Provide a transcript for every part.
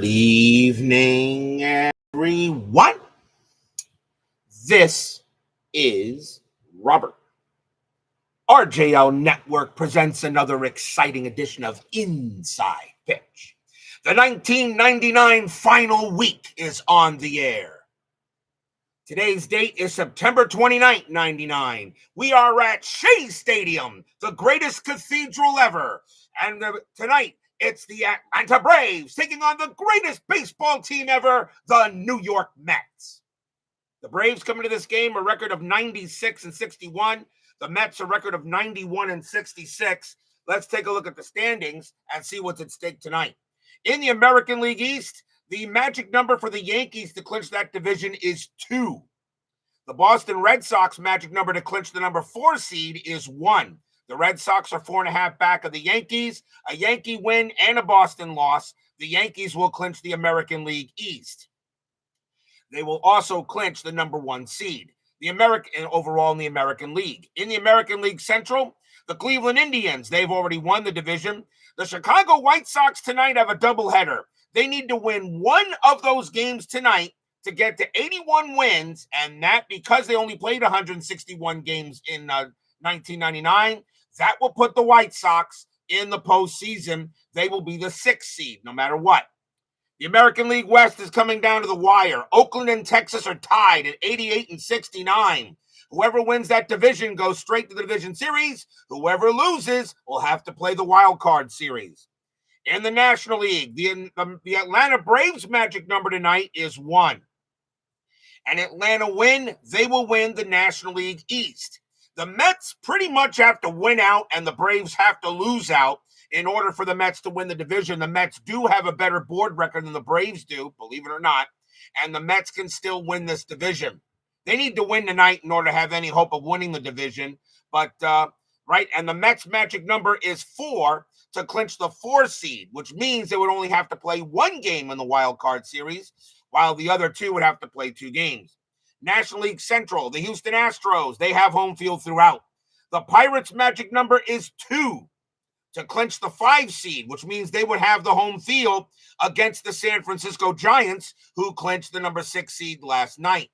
Good evening, everyone. This is Robert. RJL Network presents another exciting edition of Inside Pitch. The 1999 final week is on the air. Today's date is September 29th, 99. We are at Shea Stadium, the greatest cathedral ever. And tonight, it's the Atlanta Braves taking on the greatest baseball team ever, the New York Mets. The Braves come into this game a record of 96-61. The Mets a record of 91-66. Let's take a look at the standings and see what's at stake tonight. In the American League East, the magic number for the Yankees to clinch that division is 2. The Boston Red Sox magic number to clinch the number 4 seed is 1. The Red Sox are 4.5 back of the Yankees. A Yankee win and a Boston loss. The Yankees will clinch the American League East. They will also clinch the number 1 seed. Overall in the American League. In the American League Central, the Cleveland Indians, they've already won the division. The Chicago White Sox tonight have a doubleheader. They need to win one of those games tonight to get to 81 wins, and that because they only played 161 games in 1999, that will put the White Sox in the postseason. They will be the 6th seed, no matter what. The American League West is coming down to the wire. Oakland and Texas are tied at 88-69. Whoever wins that division goes straight to the division series. Whoever loses will have to play the wild card series. In the National League, the Atlanta Braves magic number tonight is 1. And Atlanta win, they will win the National League East. The Mets pretty much have to win out, and the Braves have to lose out in order for the Mets to win the division. The Mets do have a better board record than the Braves do, believe it or not, and the Mets can still win this division. They need to win tonight in order to have any hope of winning the division. And the Mets magic number is 4 to clinch the 4 seed, which means they would only have to play 1 game in the wild card series, while the other 2 would have to play 2 games. National League Central, the Houston Astros, they have home field throughout. The Pirates magic number is 2 to clinch the 5 seed, which means they would have the home field against the San Francisco Giants, who clinched the number 6 seed last night.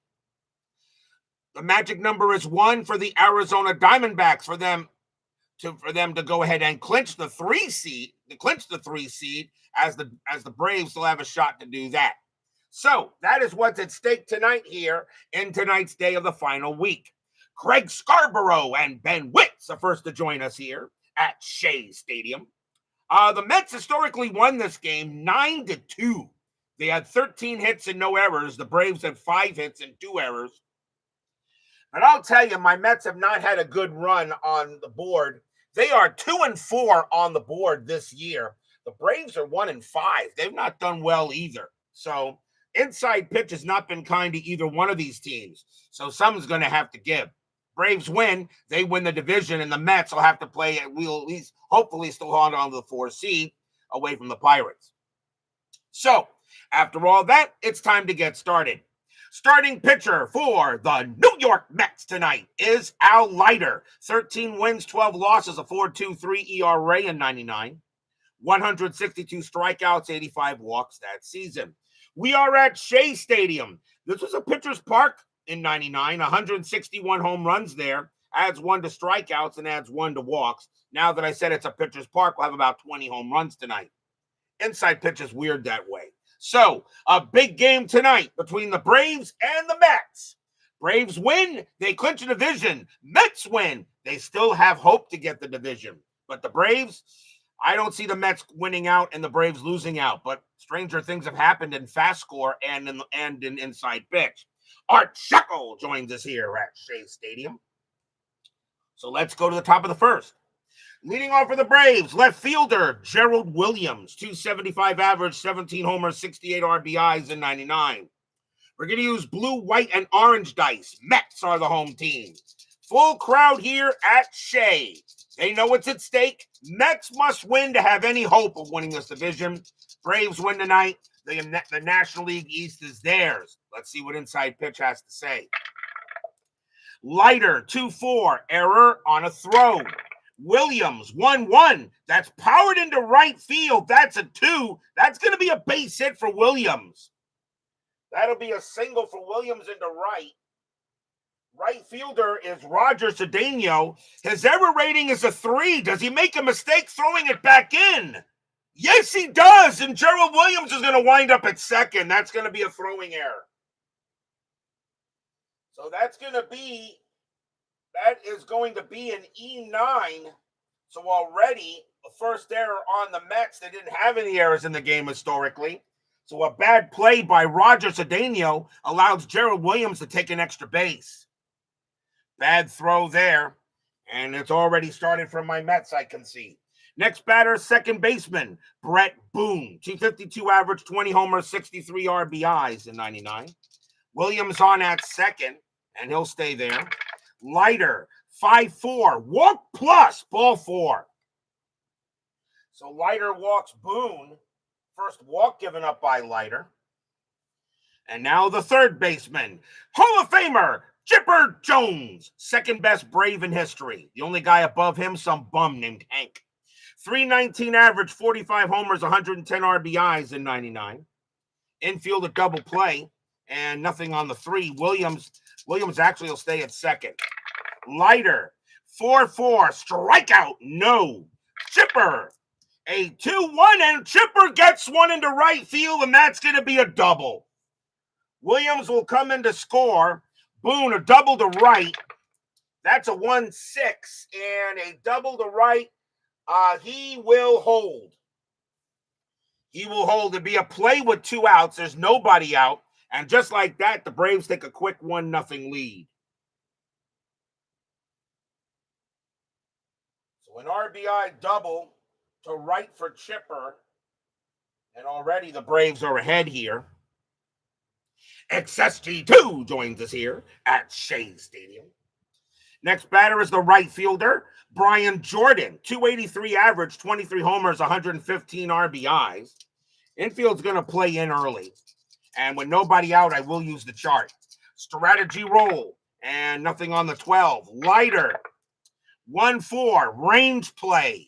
The magic number is 1 for the Arizona Diamondbacks for them to go ahead and clinch the 3 seed, as the Braves still have a shot to do that. So that is what's at stake tonight here in tonight's day of the final week. Craig Scarborough and Ben Witts are first to join us here at Shea Stadium. The Mets historically won this game 9-2. They had 13 hits and no errors. The Braves had 5 hits and 2 errors. And I'll tell you, my Mets have not had a good run on the board. They are 2-4 on the board this year. The Braves are 1-5. They've not done well either. So inside pitch has not been kind to either one of these teams. So something's going to have to give. Braves win, they win the division, and the Mets will have to play, we'll at least hopefully still hold on to the 4 seed away from the Pirates. So after all that, it's time to get started. Starting pitcher for the New York Mets tonight is Leiter. 13 wins, 12 losses, a 4.23 ERA in 99. 162 strikeouts, 85 walks that season. We are at Shea Stadium. This was a pitcher's park in 99. 161 home runs there. Adds 1 to strikeouts and adds 1 to walks. Now that I said it's a pitcher's park, we'll have about 20 home runs tonight. Inside pitch is weird that way. So, a big game tonight between the Braves and the Mets. Braves win, they clinch a division. Mets win, they still have hope to get the division. But the Braves, I don't see the Mets winning out and the Braves losing out. But stranger things have happened in FastScore and in Inside Pitch. Art Shekel joins us here at Shea Stadium. So let's go to the top of the first. Leading off for the Braves, left fielder Gerald Williams, 275 average, 17 homers, 68 RBIs in 99. We're going to use blue, white, and orange dice. Mets are the home team. Full crowd here at Shea. They know what's at stake. Mets must win to have any hope of winning this division. Braves win tonight. The National League East is theirs. Let's see what Inside Pitch has to say. Leiter, 2-4, error on a throw. Williams, 1-1. That's powered into right field. That's a 2. That's going to be a base hit for Williams. That'll be a single for Williams into right. Right fielder is Roger Cedeno. His error rating is a 3. Does he make a mistake throwing it back in? Yes, he does. And Gerald Williams is going to wind up at second. That's going to be a throwing error. So that is going to be an E9. So already the first error on the Mets. They didn't have any errors in the game historically. So a bad play by Roger Cedeno allows Gerald Williams to take an extra base. Bad throw there. And it's already started from my Mets, I can see. Next batter, second baseman, Brett Boone. 252 average, 20 homers, 63 RBIs in 99. Williams on at second, and he'll stay there. Leiter, 5-4, walk plus, ball 4. So Leiter walks Boone. First walk given up by Leiter. And now the third baseman, Hall of Famer, Chipper Jones, second best Brave in history. The only guy above him, some bum named Hank. 319 average, 45 homers, 110 RBIs in 99. Infield a double play, and nothing on the 3. Williams actually will stay at second. Leiter, 4-4, strikeout, no. Chipper, a 2-1, and Chipper gets one into right field, and that's going to be a double. Williams will come in to score. Boone, a double to right. That's a 1-6, and a double to right. He will hold. He will hold. It'll be a play with 2 outs. There's nobody out. And just like that, the Braves take a quick 1-0 lead. So an RBI double to right for Chipper. And already the Braves are ahead here. XSG2 joins us here at Shea Stadium. Next batter is the right fielder, Brian Jordan. 283 average, 23 homers, 115 RBIs. Infield's going to play in early. And with nobody out, I will use the chart. Strategy roll, and nothing on the 12. Leiter, 1-4, range play.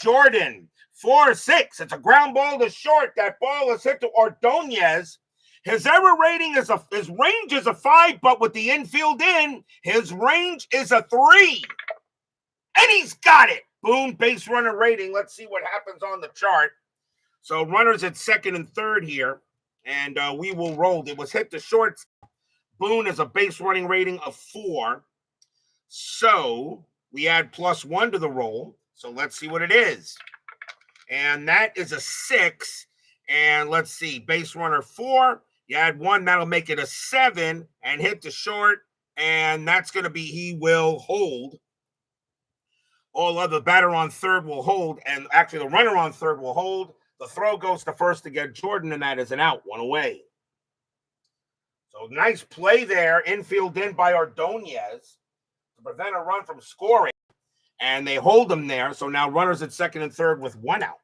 Jordan, 4-6. It's a ground ball to short. That ball is hit to Ordonez. His error rating his range is a 5, but with the infield in, his range is a 3. And he's got it. Boone, base runner rating. Let's see what happens on the chart. So runners at second and third here, and we will roll. It was hit to short. Boone is a base running rating of 4. So we add +1 to the roll. So let's see what it is. And that is a 6. And let's see, base runner 4. You add 1, that'll make it a 7, and hit the short, and that's going to be he will hold. All other batter on third will hold, and actually the runner on third will hold. The throw goes to first to get Jordan, and that is an out, 1 away. So nice play there, infield in by Ordonez to prevent a run from scoring, and they hold him there. So now runners at second and third with 1 out.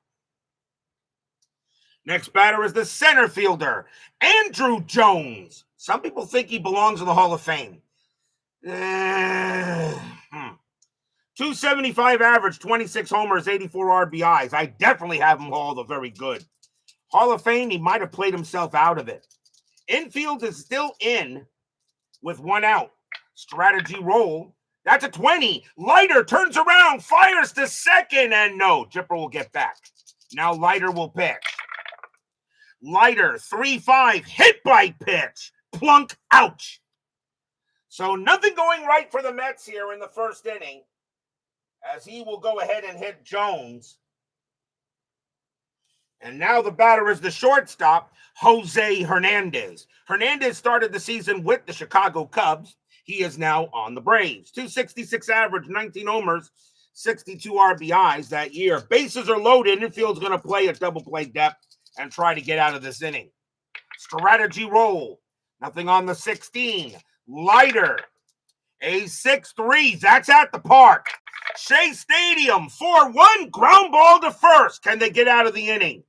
Next batter is the center fielder, Andrew Jones. Some people think he belongs in the Hall of Fame. 275 average, 26 homers, 84 RBIs. I definitely have him hauled a very good. Hall of Fame, he might have played himself out of it. Infield is still in with 1 out. Strategy roll. That's a 20. Leiter turns around, fires to second, and no, Chipper will get back. Now Leiter will pitch. Leiter, 3-5, hit by pitch, plunk, ouch. So nothing going right for the Mets here in the first inning, as he will go ahead and hit Jones. And now the batter is the shortstop, Jose Hernandez. Hernandez started the season with the Chicago Cubs. He is now on the Braves. 266 average, 19 homers, 62 RBIs that year. Bases are loaded. Infield's going to play at double play depth and try to get out of this inning. Strategy roll. Nothing on the 16. Leiter. A 6-3. That's at the park. Shea Stadium. 4-1. Ground ball to first. Can they get out of the inning?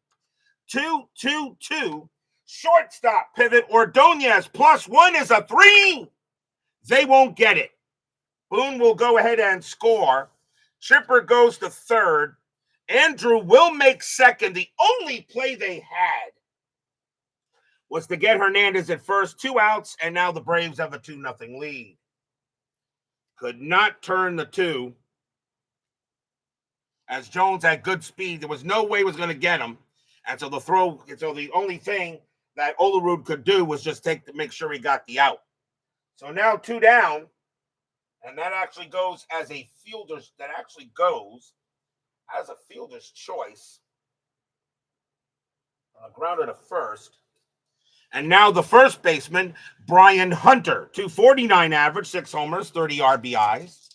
2-2-2. Shortstop pivot. Ordonez. +1 is a 3. They won't get it. Boone will go ahead and score. Chipper goes to third. Andrew will make second. The only play they had was to get Hernandez at first, 2 outs, and now the Braves have a 2-0 lead. Could not turn the 2. As Jones had good speed, there was no way he was going to get him. And so the only thing that Olerud could do was just make sure he got the out. So now 2 down, and that actually goes as a fielder's choice. Grounded to first. And now the first baseman, Brian Hunter, 249 average, 6 homers, 30 RBIs.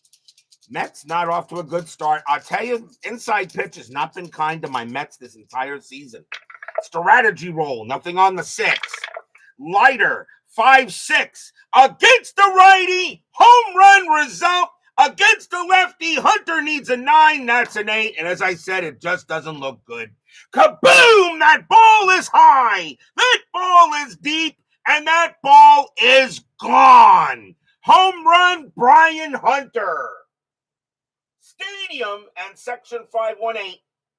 Mets not off to a good start. I'll tell you, inside pitch has not been kind to my Mets this entire season. Strategy roll, nothing on the 6. Leiter, 5-6. Against the righty, home run result. Against the lefty, Hunter needs a 9. That's an 8. And as I said, it just doesn't look good. Kaboom! That ball is high. That ball is deep. And that ball is gone. Home run, Brian Hunter. Stadium and Section 518,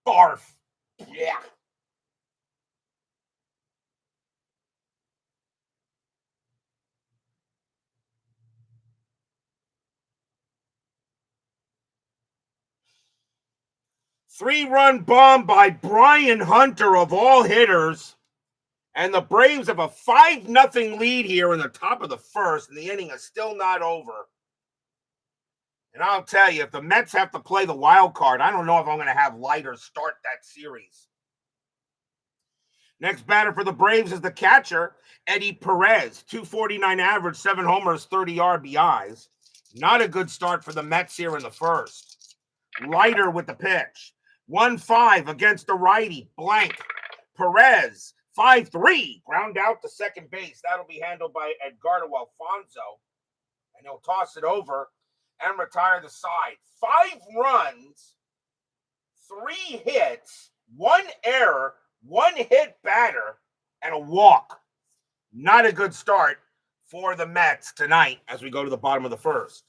barf. Yeah. Three-run bomb by Brian Hunter of all hitters. And the Braves have a 5-0 lead here in the top of the first, and the inning is still not over. And I'll tell you, if the Mets have to play the wild card, I don't know if I'm going to have Leiter start that series. Next batter for the Braves is the catcher, Eddie Perez, 249 average, 7 homers, 30 RBIs. Not a good start for the Mets here in the first. Leiter with the pitch. 1-5 against the righty, blank. Perez, 5-3, ground out to second base. That'll be handled by Edgardo Alfonso. And he'll toss it over and retire the side. 5 runs, 3 hits, 1 error, 1 hit batter, and a walk. Not a good start for the Mets tonight as we go to the bottom of the first.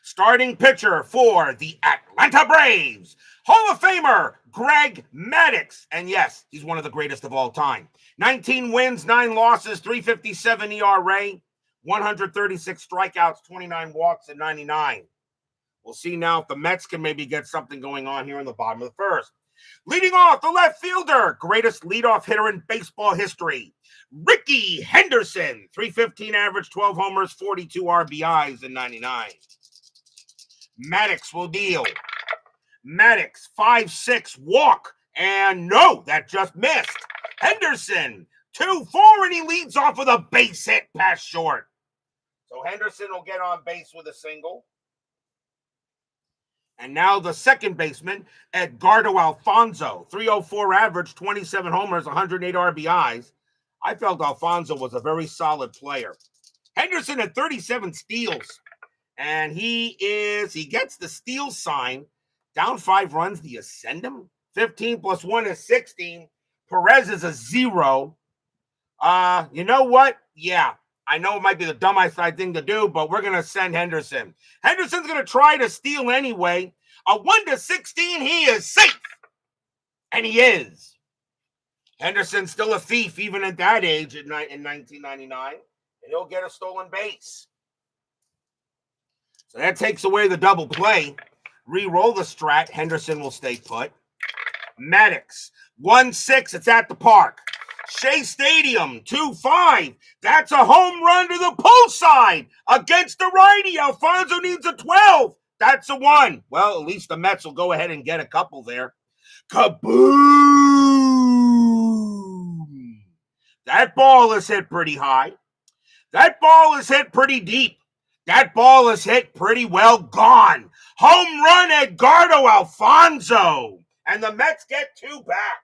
Starting pitcher for the Atlanta Braves, Hall of Famer Greg Maddux. And yes, he's one of the greatest of all time. 19 wins, 9 losses, 3.57 ERA, 136 strikeouts, 29 walks, and 99. We'll see now if the Mets can maybe get something going on here in the bottom of the first. Leading off, the left fielder, greatest leadoff hitter in baseball history, Ricky Henderson, 315 average, 12 homers, 42 RBIs, and 99. Maddux will deal. Maddux, 5-6, walk, and no, that just missed. Henderson, 2-4, and he leads off with a base hit past short. So Henderson will get on base with a single. And now the second baseman, Edgardo Alfonso, 304 average, 27 homers, 108 RBIs. I felt Alfonso was a very solid player. Henderson had 37 steals. And he gets the steal sign. Down 5 runs. Do you send him? 15 plus 1 is 16. Perez is a 0. You know what? Yeah, I know it might be the dumbest thing to do, but we're going to send Henderson. Henderson's going to try to steal anyway. A 1-16, he is safe. And he is. Henderson's still a thief even at that age in 1999. And he'll get a stolen base. So that takes away the double play. Re-roll the strat. Henderson will stay put. Maddux, 1-6. It's at the park. Shea Stadium, 2-5. That's a home run to the pull side against the righty. Alfonso needs a 12. That's a 1. Well, at least the Mets will go ahead and get a couple there. Kaboom! That ball is hit pretty high. That ball is hit pretty deep. That ball is hit pretty well gone. Home run, Edgardo Alfonso. And the Mets get 2 back.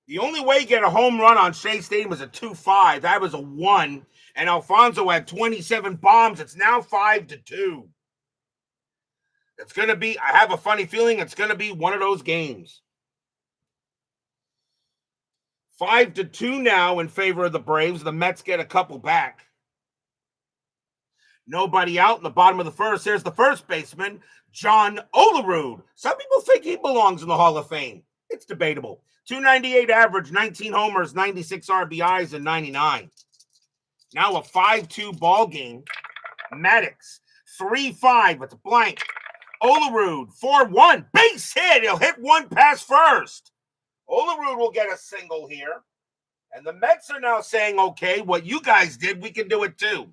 The only way you get a home run on Shea Stadium was a 2-5. That was a 1. And Alfonso had 27 bombs. It's now 5-2. It's going to be, I have a funny feeling it's going to be one of those games. 5-2 now in favor of the Braves. The Mets get a couple back. Nobody out in the bottom of the first. There's the first baseman, John Olerud. Some people think he belongs in the Hall of Fame. It's debatable. 298 average, 19 homers, 96 RBIs, and 99. Now a 5-2 ball game. Maddux, 3-5. It's a blank. Olerud, 4-1. Base hit. He'll hit one past first. Olerud will get a single here. And the Mets are now saying, okay, what you guys did, we can do it too.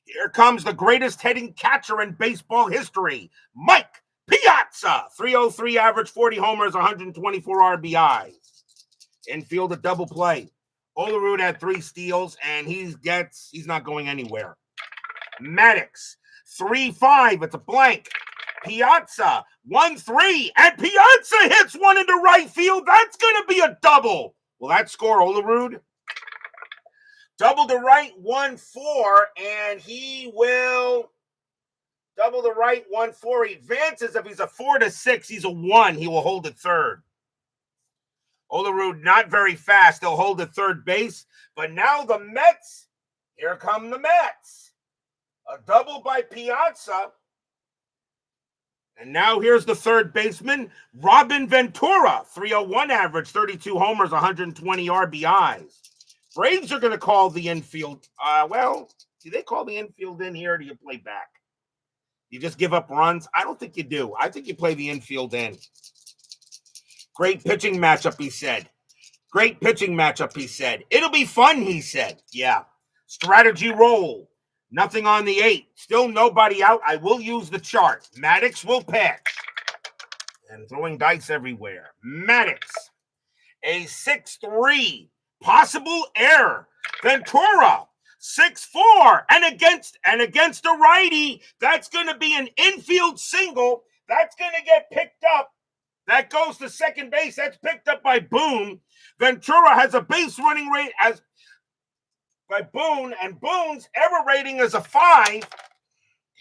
Here comes the greatest hitting catcher in baseball history, Mike Piazza. 303 average, 40 homers, 124 RBIs. Infield a double play. Olerud had 3 steals, and he's not going anywhere. Maddux, 3-5. It's a blank. Piazza, 1-3. And Piazza hits one into right field. That's going to be a double. Will that score Olerud? Double to right, 1-4, and he will double to right, 1-4. He advances. If he's a 4-6, he's a 1. He will hold at third. Olerud not very fast. They'll hold at third base. But now the Mets, here come the Mets. A double by Piazza. And now here's the third baseman, Robin Ventura. 301 average, 32 homers, 120 RBIs. Braves are going to call the infield. Do they call the infield in here or do you play back? You just give up runs? I don't think you do. I think you play the infield in. Great pitching matchup, he said. Great pitching matchup, he said. It'll be fun, he said. Yeah. Strategy roll. Nothing on the 8. Still nobody out. I will use the chart. Maddux will pitch. And throwing dice everywhere. Maddux. A 6-3. Possible error. Ventura, 6-4, and against a righty. That's going to be an infield single. That's going to get picked up. That goes to second base. That's picked up by Boone. Ventura has a base running rate as by Boone, and Boone's error rating is a 5.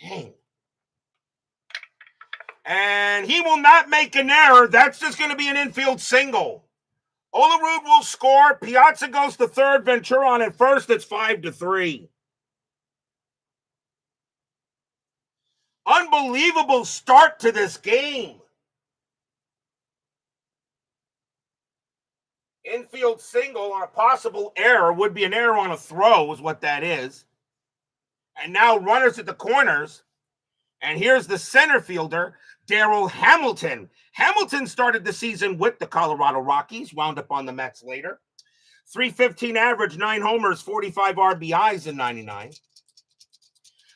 Dang. And he will not make an error. That's just going to be an infield single. Olerud will score. Piazza goes to third. Ventura on at first. It's 5-3. Unbelievable start to this game. Infield single on a possible error would be an error on a throw is what that is. And now runners at the corners. And here's the center fielder, Darryl Hamilton. Hamilton started the season with the Colorado Rockies, wound up on the Mets later. 315 average, 9 homers, 45 RBIs in 99.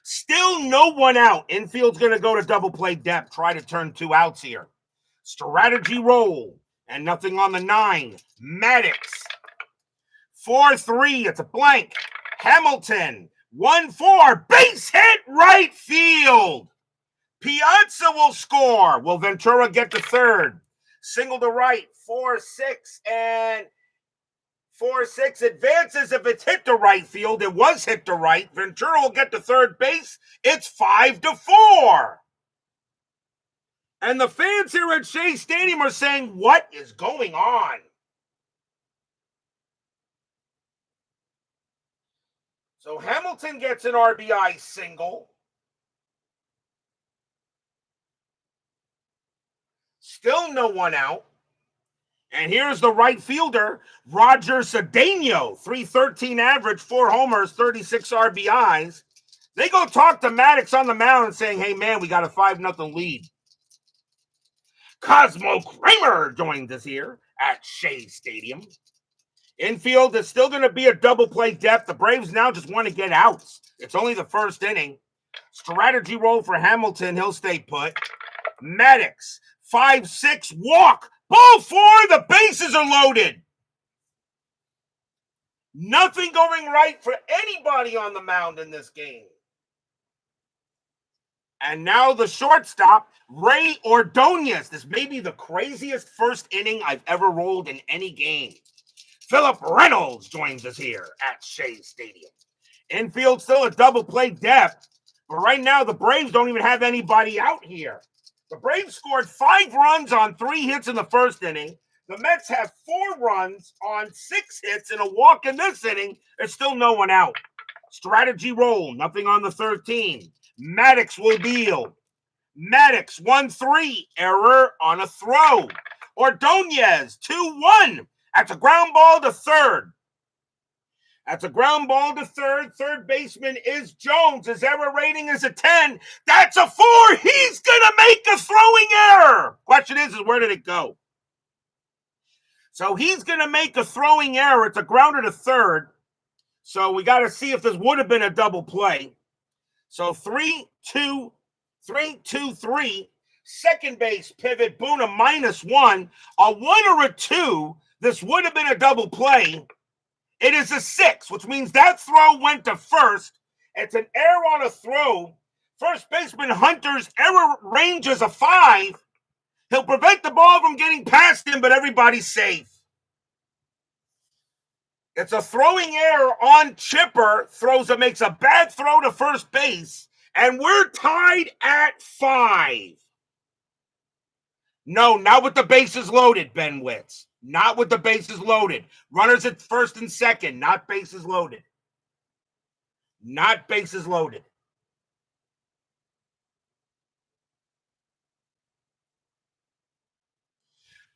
Still no one out. Infield's going to go to double play depth, try to turn 2 outs here. Strategy roll, and nothing on the 9. Maddux. 4-3, it's a blank. Hamilton, 1-4, base hit right field. Piazza will score. Will Ventura get to third? Single to right, 4-6, and 4-6 advances. If it's hit to right field, it was hit to right. Ventura will get to third base. It's 5-4. And the fans here at Shea Stadium are saying, what is going on? So Hamilton gets an RBI single. Still no one out. And here's the right fielder, Roger Cedeno. 313 average, 4 homers, 36 RBIs. They go talk to Maddux on the mound and saying, hey, man, we got a 5-0 lead. Cosmo Kramer joins us here at Shea Stadium. Infield is still going to be a double play depth. The Braves now just want to get outs. It's only the first inning. Strategy roll for Hamilton. He'll stay put. Maddux, 5-6, walk. Ball 4, the bases are loaded. Nothing going right for anybody on the mound in this game. And now the shortstop, Ray Ordonez. This may be the craziest first inning I've ever rolled in any game. Philip Reynolds joins us here at Shea Stadium. Infield still a double play depth, but right now the Braves don't even have anybody out here. The Braves scored 5 runs on 3 hits in the first inning. The Mets have 4 runs on 6 hits and a walk in this inning. There's still no one out. Strategy roll, nothing on the 13. Maddux will deal. Maddux 1-3, error on a throw. Ordonez 2-1. That's a ground ball to third. That's a ground ball to third. Third baseman is Jones. His error rating is a 10. That's a 4. He's going to make a throwing error. Question is where did it go? So he's going to make a throwing error. It's a grounder to third. So we got to see if this would have been a double play. So 3-2, 3-2-3. Second base pivot, Boone a -1. A 1 or a 2. This would have been a double play. It is a 6, which means that throw went to first. It's an error on a throw. First baseman Hunter's error range is a 5. He'll prevent the ball from getting past him, but everybody's safe. It's a throwing error on Chipper. Makes a bad throw to first base, and we're tied at 5. No, not with the bases loaded, Ben Witz. Not with the bases loaded. Runners at first and second, not bases loaded. Not bases loaded.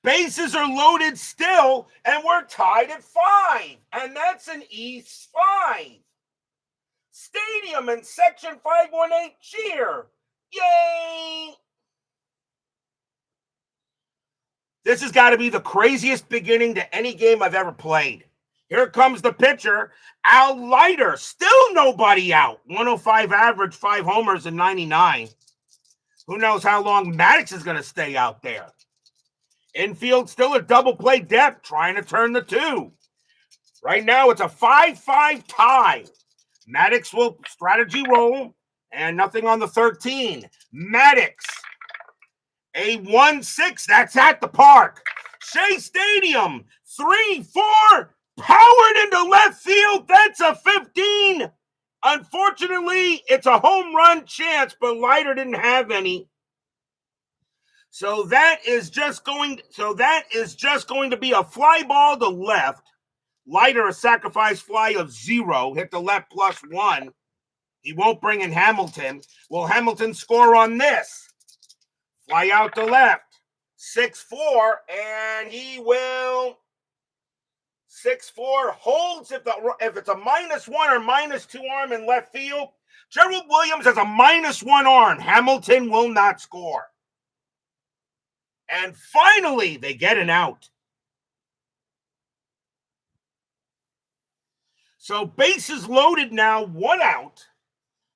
Bases are loaded still, and we're tied at 5. And that's an East 5. Stadium and Section 518 cheer. Yay! This has got to be the craziest beginning to any game I've ever played. Here comes the pitcher, Leiter. Still nobody out. 105 average, 5 homers, and 99. Who knows how long Maddux is going to stay out there. Infield still a double play depth, trying to turn the 2. Right now it's a 5-5 tie. Maddux will strategy roll, and nothing on the 13. Maddux. A 1-6, that's at the park. Shea Stadium, 3-4, powered into left field. That's a 15. Unfortunately, it's a home run chance, but Leiter didn't have any. So that is just going to be a fly ball to left. Leiter, a sacrifice fly of 0, hit the left +1. He won't bring in Hamilton. Will Hamilton score on this? Fly out to left, 6-4, and he will 6-4, holds if it's a -1 or -2 arm in left field. Gerald Williams has a -1 arm. Hamilton will not score. And finally, they get an out. So bases loaded now, 1 out,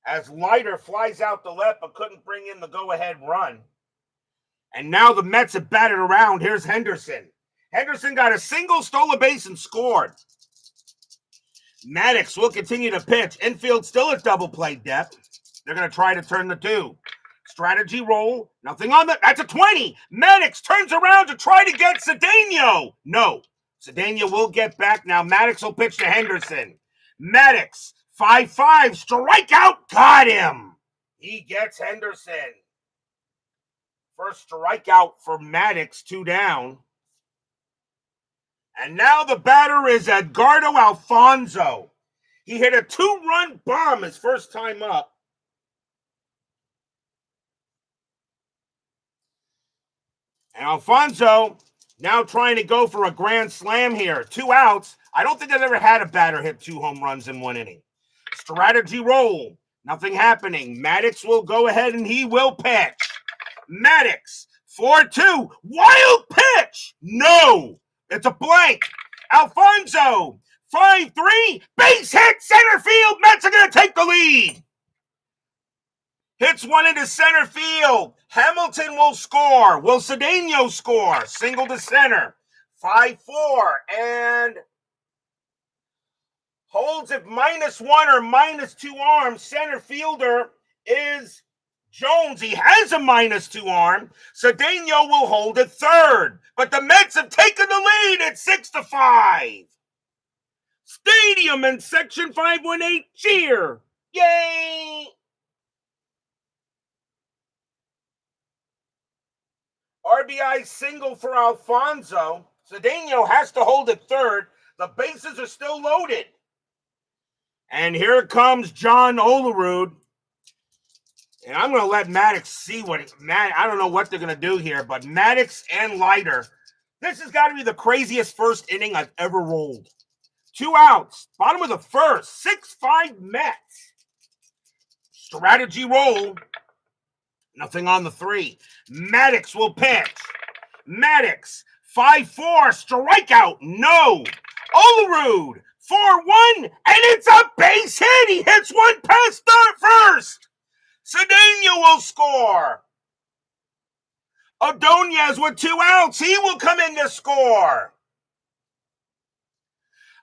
as Leiter flies out to left but couldn't bring in the go-ahead run. And now the Mets have batted around. Here's Henderson. Henderson got a single, stole a base, and scored. Maddux will continue to pitch. Infield still at double play depth. They're going to try to turn the 2. Strategy roll. Nothing on that. That's a 20. Maddux turns around to try to get Cedeno. No. Cedeno will get back. Now Maddux will pitch to Henderson. Maddux, 5-5. Strikeout. Got him. He gets Henderson. First strikeout for Maddux, 2 down. And now the batter is Edgardo Alfonso. He hit a 2-run bomb his first time up. And Alfonso now trying to go for a grand slam here. 2 outs. I don't think I've ever had a batter hit 2 home runs in 1 inning. Strategy roll. Nothing happening. Maddux will go ahead and he will pitch. Maddux, 4-2. Wild pitch. No. It's a blank. Alfonso, 5-3. Base hit, center field. Mets are going to take the lead. Hits one into center field. Hamilton will score. Will Cedeno score? Single to center. 5-4. And holds it -1 or -2 arms. Center fielder is Jones. He has a -2 arm. Cedeno will hold at third. But the Mets have taken the lead at 6-5. Stadium and Section 518 cheer. Yay! RBI single for Alfonso. Cedeno has to hold at third. The bases are still loaded. And here comes John Olerud. And I'm going to let Maddux see I don't know what they're going to do here, but Maddux and Leiter. This has got to be the craziest first inning I've ever rolled. 2 outs. Bottom of the first. 6-5 Mets. Strategy roll. Nothing on the 3. Maddux will pitch. Maddux. 5-4. Strikeout. No. Olerud. 4-1. And it's a base hit. He hits one past first. Cedeno will score. Ordonez with 2 outs. He will come in to score.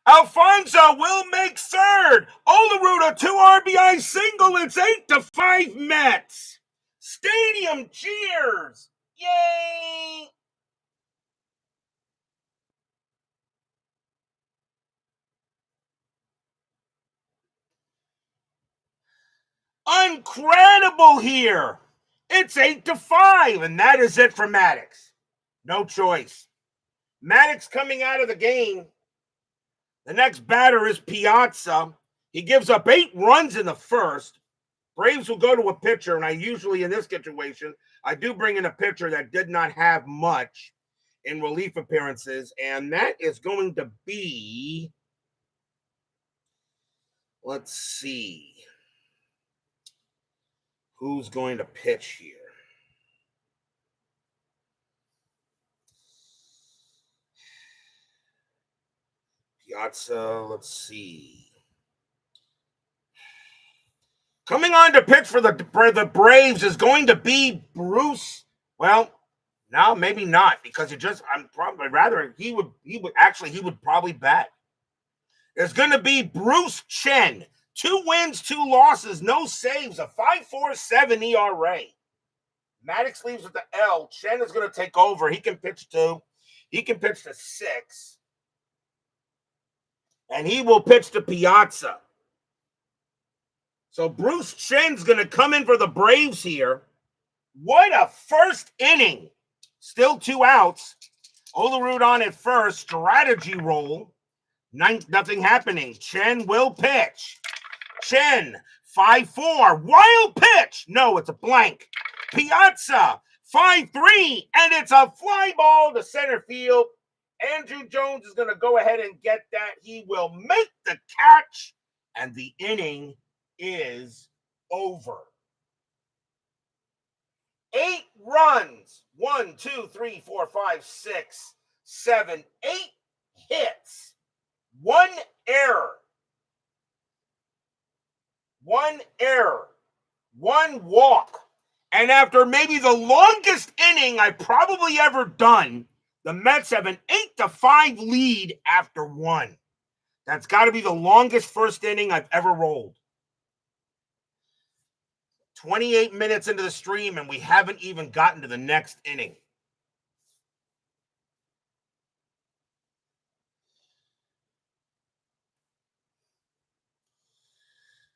Alfonso will make third. Olerud a 2 RBI single. It's 8-5 Mets. Stadium cheers. Yay! Incredible here. It's 8-5, and that is it for Maddux. No choice. Maddux coming out of the game. The next batter is Piazza. He gives up 8 runs in the first. Braves will go to a pitcher, and I usually, in this situation, I do bring in a pitcher that did not have much in relief appearances, and that is going to be, let's see, who's going to pitch here. Piazza, let's see. Coming on to pitch for the Braves is going to be Bruce. Well, no, maybe not, because I'm probably rather he would probably bat. It's going to be Bruce Chen. 2 wins, 2 losses, no saves, a 5.47 ERA. Maddux leaves with the L. Chen is going to take over. He can pitch 2. He can pitch to 6. And he will pitch to Piazza. So Bruce Chen's going to come in for the Braves here. What a first inning. Still 2 outs. Olerud on at first. Strategy roll. Nothing happening. Chen will pitch. Chen, 5-4. Wild pitch. No, it's a blank. Piazza, 5-3. And it's a fly ball to center field. Andrew Jones is going to go ahead and get that. He will make the catch. And the inning is over. 8 runs. 1, 2, 3, 4, 5, 6, 7, 8 hits. 1 error. 1 error. 1 walk. And after maybe the longest inning I've probably ever done, the Mets have an 8-5 lead after 1. That's got to be the longest first inning I've ever rolled. 28 minutes into the stream, and we haven't even gotten to the next inning.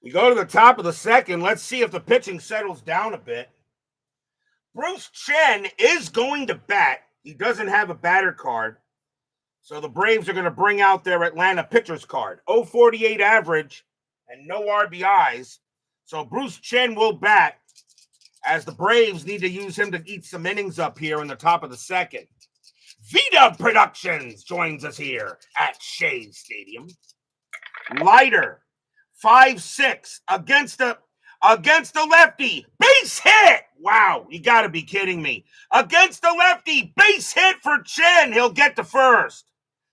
We go to the top of the second. Let's see if the pitching settles down a bit. Bruce Chen is going to bat. He doesn't have a batter card. So the Braves are going to bring out their Atlanta pitcher's card. 0.48 average and no RBIs. So Bruce Chen will bat, as the Braves need to use him to eat some innings up here in the top of the second. Vita Productions joins us here at Shea Stadium. Leiter, 5-6 against the lefty. Base hit! Wow, you got to be kidding me. Against the lefty, base hit for Chen. He'll get to first.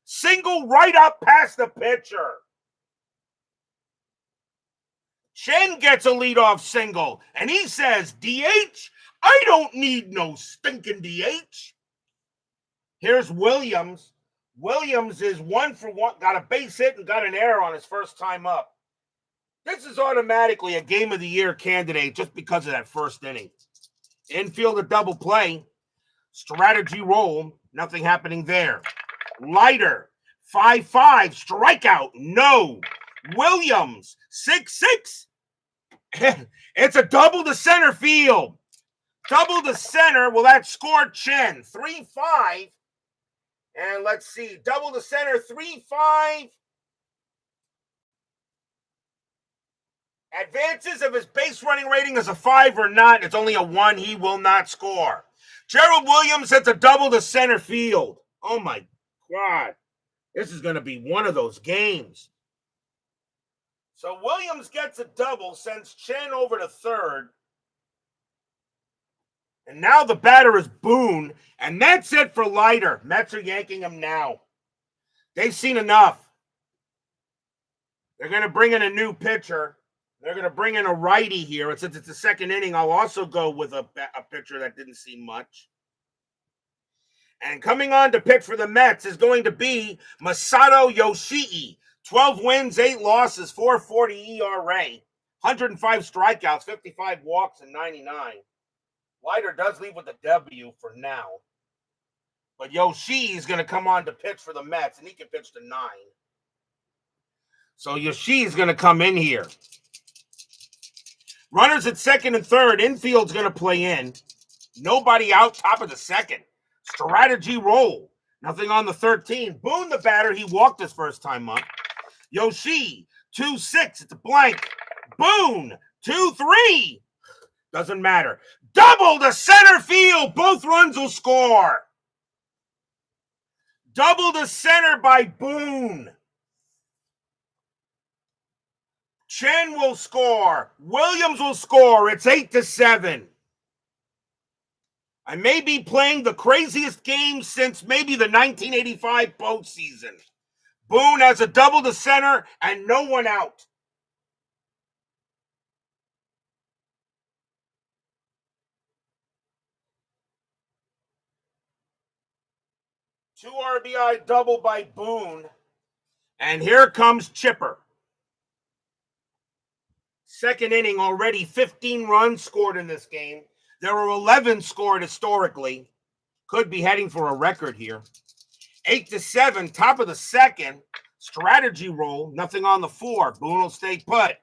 Single right up past the pitcher. Chen gets a leadoff single, and he says, DH? I don't need no stinking DH. Here's Williams. Williams is 1 for 1, got a base hit and got an error on his first time up. This is automatically a Game of the Year candidate just because of that first inning. Infield a double play. Strategy roll. Nothing happening there. Leiter, 5-5. Strikeout. No. Williams, 6-6. It's a double to center field. Double to center. Well, that scored Chen. 3-5. And let's see, double to center, 3-5. Advances if his base running rating is a 5 or not. It's only a 1. He will not score. Gerald Williams hits a double to center field. Oh, my God. This is going to be one of those games. So Williams gets a double, sends Chen over to third. And now the batter is Boone. And that's it for Leiter. Mets are yanking him now. They've seen enough. They're going to bring in a new pitcher. They're going to bring in a righty here. And since it's the second inning, I'll also go with a pitcher that didn't see much. And coming on to pitch for the Mets is going to be Masato Yoshii. 12 wins, 8 losses, 4.40 ERA, 105 strikeouts, 55 walks, and 99. Leiter does leave with a W for now. But Yoshii is going to come on to pitch for the Mets, and he can pitch to 9. So Yoshii is going to come in here. Runners at second and third. Infield's going to play in. Nobody out, top of the second. Strategy roll. Nothing on the 13. Boone, the batter, he walked his first time up. Yoshii, 2-6. It's a blank. Boone, 2-3. Doesn't matter. Double to center field. Both runs will score. Double to center by Boone. Chen will score. Williams will score. It's 8-7. I may be playing the craziest game since maybe the 1985 postseason. Boone has a double to center and no one out. Two RBI double by Boone. And here comes Chipper. Second inning already, 15 runs scored in this game. There were 11 scored historically. Could be heading for a record here. 8-7, top of the second. Strategy roll, nothing on the 4. Boone will stay put.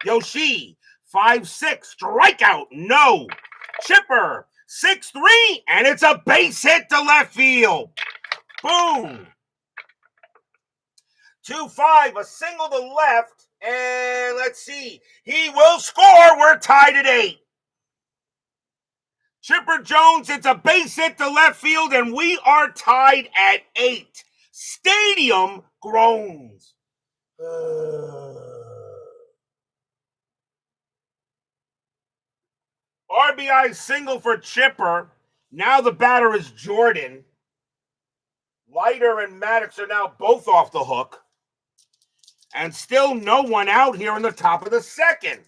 Yoshii, 5-6, strikeout, no. Chipper, 6-3, and it's a base hit to left field. Boom. 2-5, a single to left, and let's see. He will score. We're tied at 8. Chipper Jones, it's a base hit to left field, and we are tied at 8. Stadium groans. RBI single for Chipper. Now the batter is Jordan. Leiter and Maddux are now both off the hook. And still no one out here in the top of the second.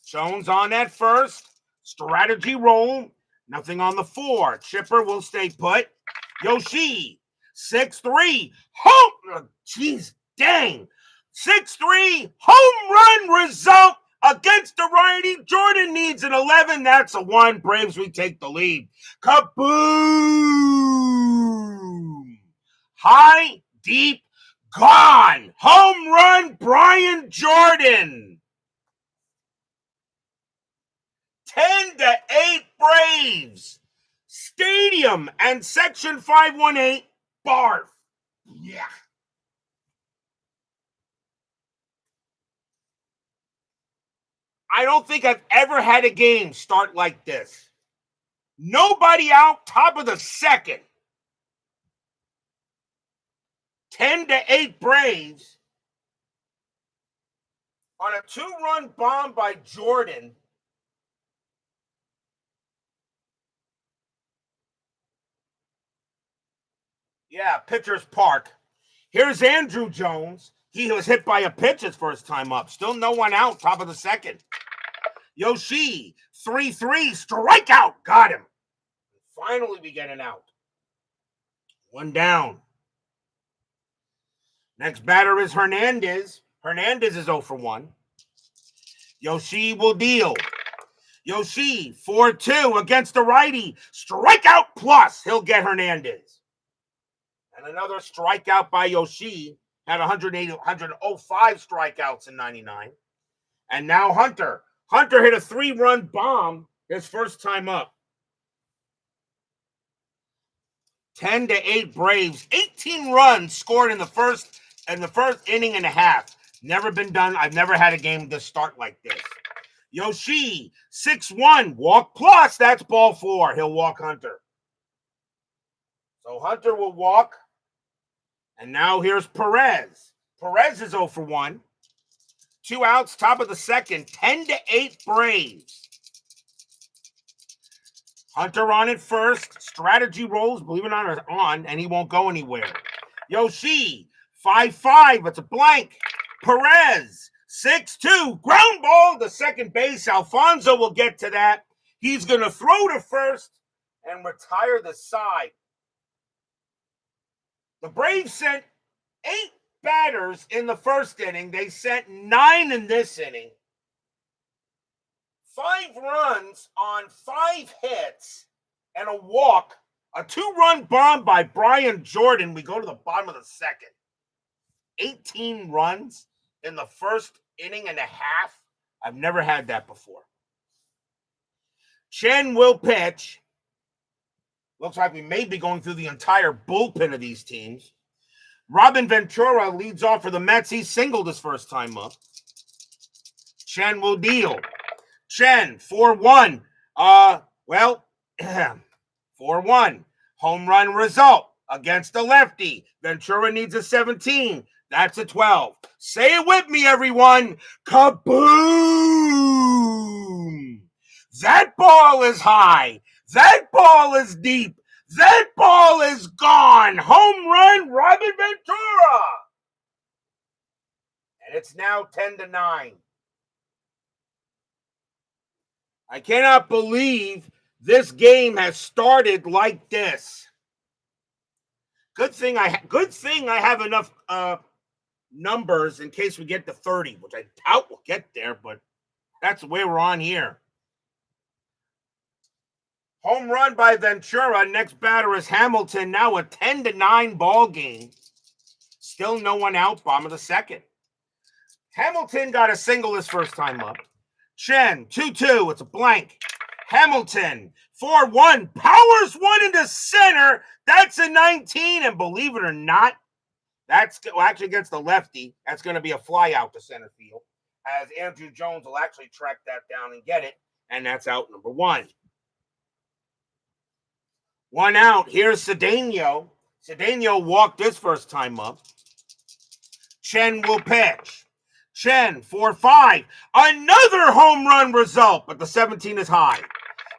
Jones on at first. Strategy roll. Nothing on the 4. Chipper will stay put. Yoshii, 6-3. Home. Jeez, dang. 6-3. Home run result against the righty. Jordan needs an 11. That's a 1. Braves, we take the lead. Kaboom. High, deep, gone. Home run, Brian Jordan. 10-8 Braves. Stadium and Section 518 barf. Yeah. I don't think I've ever had a game start like this. Nobody out, top of the second. 10-8 Braves on a 2-run bomb by Jordan. Yeah, pitcher's park. Here's Andrew Jones. He was hit by a pitch his first time up. Still no one out, top of the second. Yoshii, 3-3, strikeout. Got him. Finally, we get an out. 1 down. Next batter is Hernandez. Hernandez is 0 for 1. Yoshii will deal. Yoshii, 4-2 against the righty. Strikeout plus. He'll get Hernandez. And another strikeout by Yoshii. Had 105 strikeouts in 99. And now Hunter. Hunter hit a 3-run bomb his first time up. 10-8 Braves. 18 runs scored in the first inning and a half. Never been done. I've never had a game to start like this. Yoshi, 6-1, walk plus. That's ball 4. He'll walk Hunter. So Hunter will walk. And now here's Perez. Perez is 0 for 1. 2 outs, top of the second. 10-8 Braves. Hunter on at first. Strategy rolls, believe it or not, are on, and he won't go anywhere. Yoshi, 5-5. It's a blank. Perez, 6-2. Ground ball to second base. Alfonso will get to that. He's going to throw to first and retire the side. The Braves sent 8 batters in the first inning. They sent 9 in this inning. 5 runs on 5 hits and a walk. A 2-run bomb by Brian Jordan. We go to the bottom of the second. 18 runs in the first inning and a half. I've never had that before. Chen will pitch. Looks like we may be going through the entire bullpen of these teams. Robin Ventura leads off for the Mets. He singled his first time up. Chen will deal. Chen, 4-1. 4-1. Home run result against the lefty. Ventura needs a 17. That's a 12. Say it with me, everyone. Kaboom! That ball is high. That ball is deep. That ball is gone. Home run, Robin Ventura. And it's now 10-9. I cannot believe this game has started like this. Good thing I have enough numbers in case we get to 30, which I doubt we'll get there, but that's the way we're on here. Home run by Ventura. Next batter is Hamilton. Now a 10-9 ball game. Still no one out. Bottom of the second. Hamilton got a single his first time up. Chen, 2-2. It's a blank. Hamilton, 4-1. Powers one into center. That's a 19. And believe it or not, that's actually against the lefty. That's going to be a fly out to center field. As Andrew Jones will actually track that down and get it. And that's out number 1. 1 out. Here's Cedeno. Cedeno walked his first time up. Chen will pitch. Chen, 4-5. Another home run result, but the 17 is high.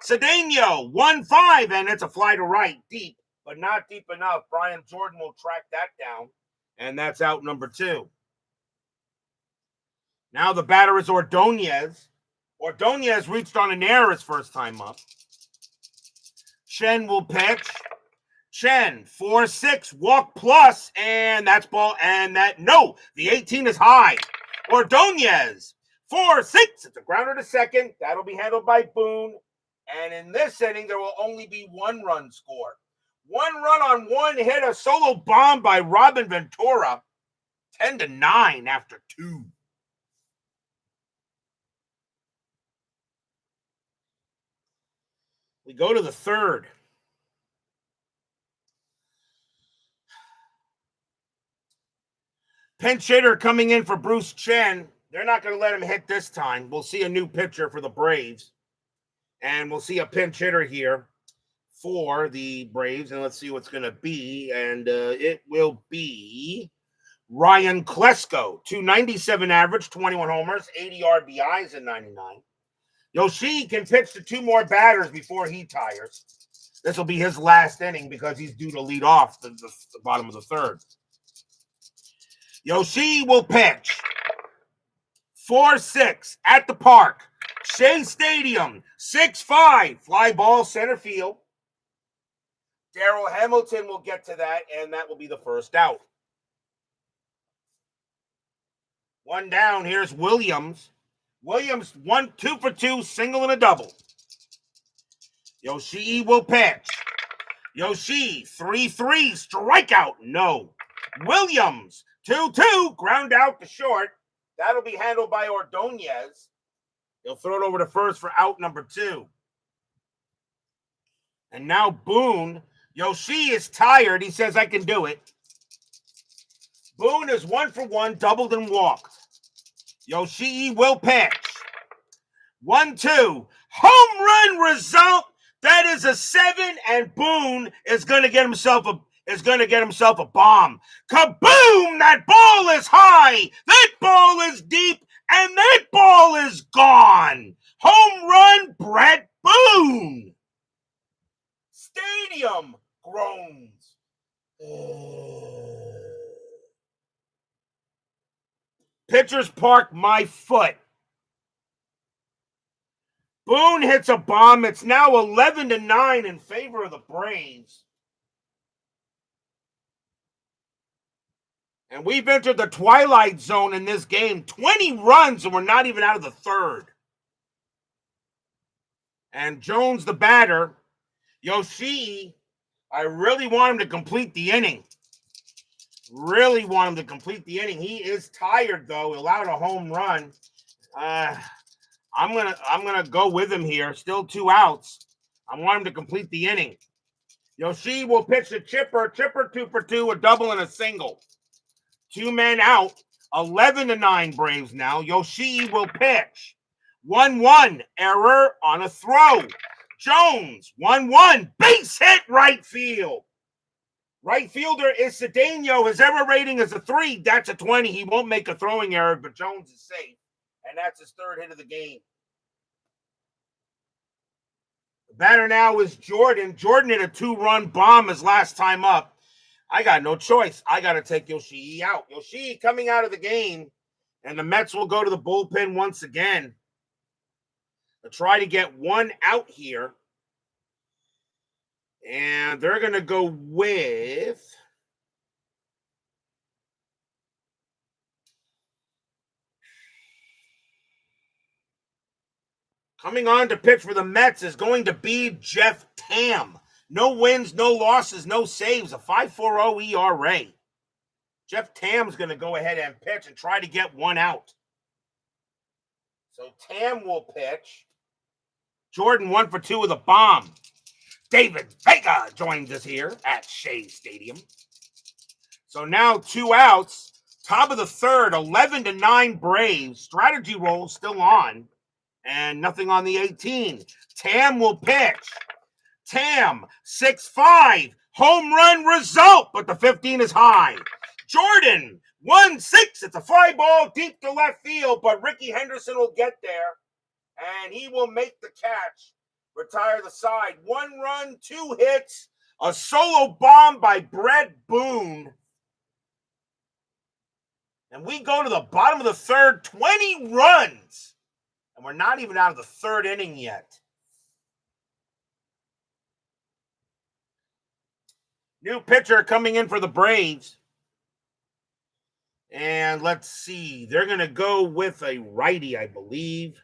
Cedeno, 1-5, and it's a fly to right, deep, but not deep enough. Brian Jordan will track that down, and that's out number 2. Now the batter is Ordonez. Ordonez reached on an error his first time up. Chen will pitch. Chen, 4-6, walk plus, and that's ball, and that, no, the 18 is high. Ordonez, 4-6, it's a grounder to second. That'll be handled by Boone. And in this inning, there will only be 1 run scored. 1 run on 1 hit, a solo bomb by Robin Ventura. 10-9 after 2. We go to the third. Pinch hitter coming in for Bruce Chen. They're not going to let him hit this time. We'll see a new pitcher for the Braves. And we'll see a pinch hitter here for the Braves. And let's see what's going to be. And it will be Ryan Klesko. 297 average, 21 homers, 80 RBIs in 99. Yoshi can pitch to 2 more batters before he tires. This will be his last inning because he's due to lead off the bottom of the third. Yoshi will pitch. 4-6 at the park. Shea Stadium. 6-5. Fly ball center field. Darrell Hamilton will get to that, and that will be the first out. 1 down. Here's Williams. Williams, 2 for 2, single and a double. Yoshi will pitch. Yoshi, 3-3, strikeout, no. Williams, 2-2, ground out to short. That'll be handled by Ordonez. He'll throw it over to first for out number 2. And now Boone, Shea is tired. He says, I can do it. Boone is 1 for 1, doubled and walked. Shea will pitch. 1-2. Home run result. That is a 7, and Boone is going to get himself a bomb. Kaboom! That ball is high. That ball is deep, and that ball is gone. Home run, Brett Boone. Stadium groans. Pitchers park my foot. Boone hits a bomb. It's now 11-9 in favor of the Braves. And we've entered the twilight zone in this game. 20 runs, and we're not even out of the third. And Jones, the batter. Shea, I really want him to complete the inning. Really want him to complete the inning. He is tired, though. He allowed a home run. I'm gonna go with him here. Still 2 outs. I want him to complete the inning. Shea will pitch a chipper. Chipper 2 for 2, a double and a single. 2 men out. 11-9 Braves now. Shea will pitch. 1-1. Error on a throw. Jones. 1-1. Base hit right field. Right fielder is Cedeno. His error rating is a 3. That's a 20. He won't make a throwing error, but Jones is safe. And that's his 3rd hit of the game. The batter now is Jordan. Jordan hit a 2-run bomb his last time up. I got no choice. I got to take Shea out. Shea coming out of the game, and the Mets will go to the bullpen once again. They'll try to get 1 out here. And they're going to go with... Coming on to pitch for the Mets is going to be Jeff Tam. No wins, no losses, no saves, a 5.40 ERA. Jeff Tam's going to go ahead and pitch and try to get 1 out. So Tam will pitch. Jordan 1 for 2 with a bomb. David Vega joins us here at Shea Stadium. So now 2 outs. Top of the 3rd, 11-9 Braves. Strategy roll still on. And nothing on the 18. Tam will pitch. Tam, 6-5. Home run result, but the 15 is high. Jordan, 1-6. It's a fly ball deep to left field, but Ricky Henderson will get there. And he will make the catch. Retire the side. 1 run, 2 hits. A solo bomb by Brett Boone. And we go to the bottom of the 3rd, 20 runs. And we're not even out of the 3rd inning yet. New pitcher coming in for the Braves. And let's see. They're going to go with a righty, I believe.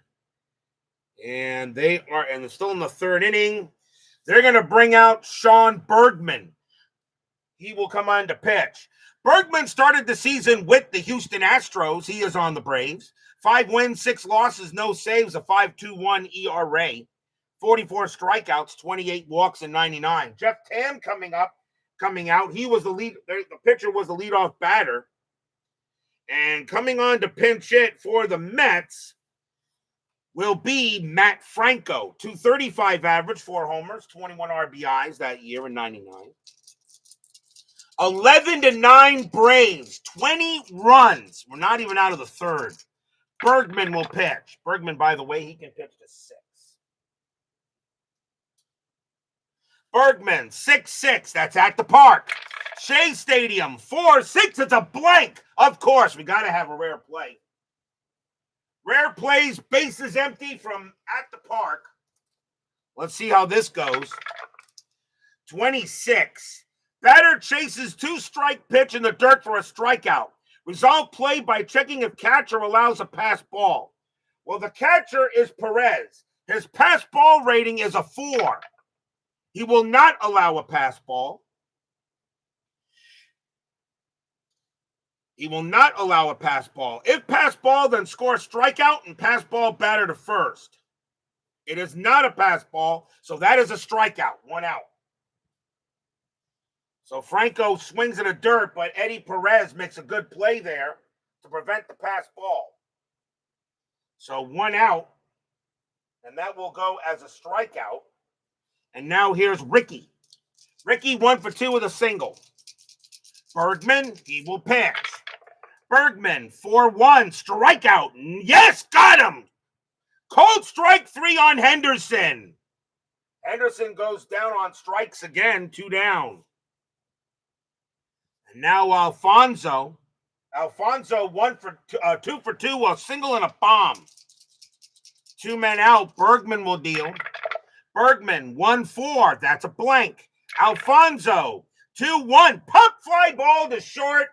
And they're still in the 3rd inning. They're going to bring out Sean Bergman. He will come on to pitch. Bergman started the season with the Houston Astros. He is on the Braves. 5 wins, 6 losses, no saves, a 5.21 ERA. 44 strikeouts, 28 walks, and 99. Jeff Tam coming out. He was the lead. The pitcher was the leadoff batter. And coming on to pinch hit for the Mets will be Matt Franco. 235 average, 4 homers, 21 RBIs that year in 99. 11-9 Braves, 20 runs. We're not even out of the 3rd. Bergman will pitch. Bergman, by the way, he can pitch to 6. Bergman, 6-6. That's at the park. Shea Stadium, 4-6. It's a blank. Of course, we got to have a rare play. Rare plays, bases empty from at the park. Let's see how this goes. 26. Batter chases 2-strike pitch in the dirt for a strikeout. Resolve play by checking if catcher allows a pass ball. Well, the catcher is Perez. His pass ball rating is a 4. He will not allow a pass ball. He will not allow a pass ball. If pass ball, then score strikeout and pass ball batter to first. It is not a pass ball, so that is a strikeout. 1 out. So Franco swings in the dirt, but Eddie Perez makes a good play there to prevent the pass ball. So 1 out, and that will go as a strikeout. And now here's Ricky. Ricky 1 for 2 with a single. Bergman, he will pitch. Bergman, 4-1, strikeout. Yes, got him. Cold strike 3 on Henderson. Henderson goes down on strikes again, 2 down. And now Alfonso 2 for 2, a single and a bomb. 2 men out. Bergman will deal. Bergman 1-4. That's a blank. Alfonso 2-1. Pump fly ball to short.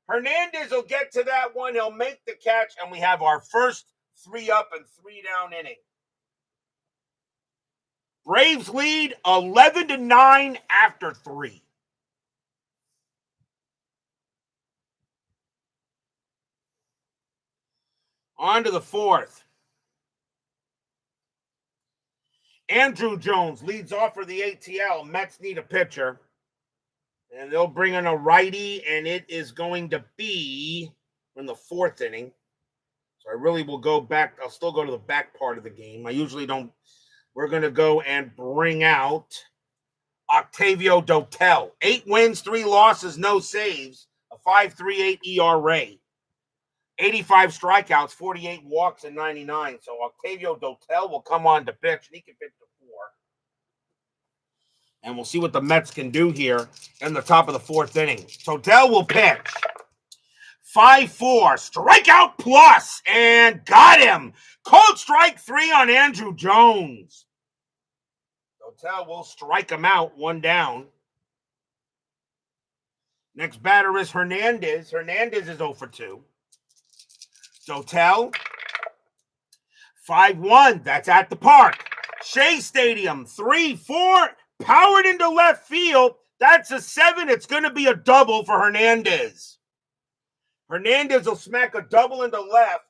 Hernandez will get to that one. He'll make the catch, and we have our first 3 up and 3 down inning. Braves lead 11-9 after 3. On to the 4th. Andrew Jones leads off for the ATL. Mets need a pitcher. And they'll bring in a righty, and it is going to be in the 4th inning. So I really will go back. I'll still go to the back part of the game. I usually don't. We're going to go and bring out Octavio Dotel. 8 wins, 3 losses, no saves. A 5.38 ERA. 85 strikeouts, 48 walks, and 99. So Octavio Dotel will come on to pitch, and he can pitch to 4. And we'll see what the Mets can do here in the top of the 4th inning. Dotel will pitch. 5-4, strikeout plus, and got him. Cold strike 3 on Andrew Jones. Dotel will strike him out, 1 down. Next batter is Hernandez. Hernandez is 0 for 2. Dotel, 5-1. That's at the park. Shea Stadium, 3-4. Powered into left field. That's a 7. It's going to be a double for Hernandez. Hernandez will smack a double into left.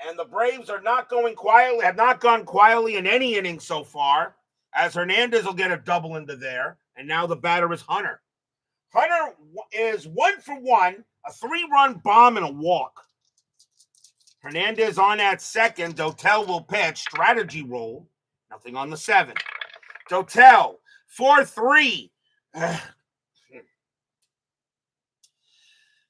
And the Braves are not going quietly, have not gone quietly in any inning so far, as Hernandez will get a double into there. And now the batter is Hunter. Hunter is 1 for 1, a 3-run bomb and a walk. Hernandez on at second. Dotel will pitch. Strategy roll. Nothing on the 7. Dotel, 4-3.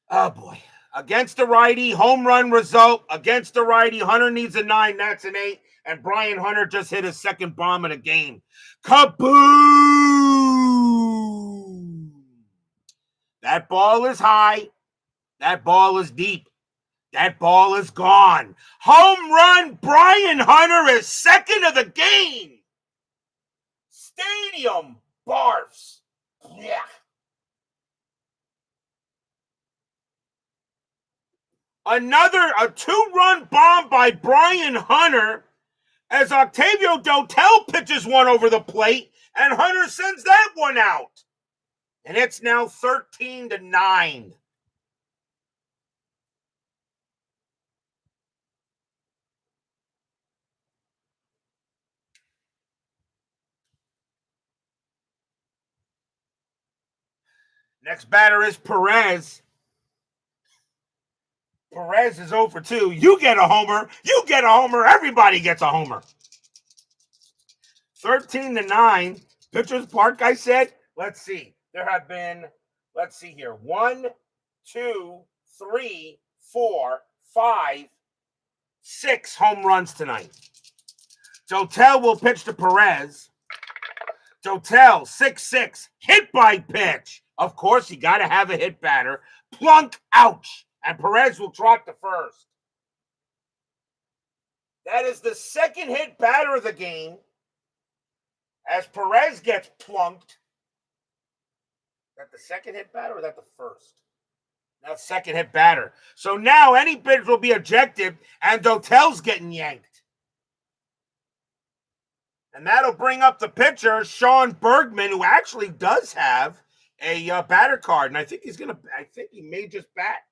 Oh, boy. Against the righty, home run result. Against the righty, Hunter needs a 9. That's an 8. And Brian Hunter just hit his 2nd bomb of the game. Kaboom! That ball is high. That ball is deep. That ball is gone. Home run. Brian Hunter is 2nd of the game. Stadium barfs. Yeah. A 2-run bomb by Brian Hunter as Octavio Dotel pitches one over the plate, and Hunter sends that one out. And it's now 13-9. Next batter is Perez. Perez is 0 for 2. You get a homer. You get a homer. Everybody gets a homer. 13-9. Pitcher's Park, I said. Let's see. There have been, let's see here. 1, 2, 3, 4, 5, 6 home runs tonight. Dotel will pitch to Perez. Dotel, 6-6. Hit by pitch. Of course, you got to have a hit batter. Plunk, ouch. And Perez will trot to first. That is the 2nd hit batter of the game. As Perez gets plunked. Is that the 2nd hit batter or is that the 1st? Now 2nd hit batter. So now any pitch will be ejected and Dotel's getting yanked. And that'll bring up the pitcher, Sean Bergman, who actually does have a batter card. And I think he may just bat.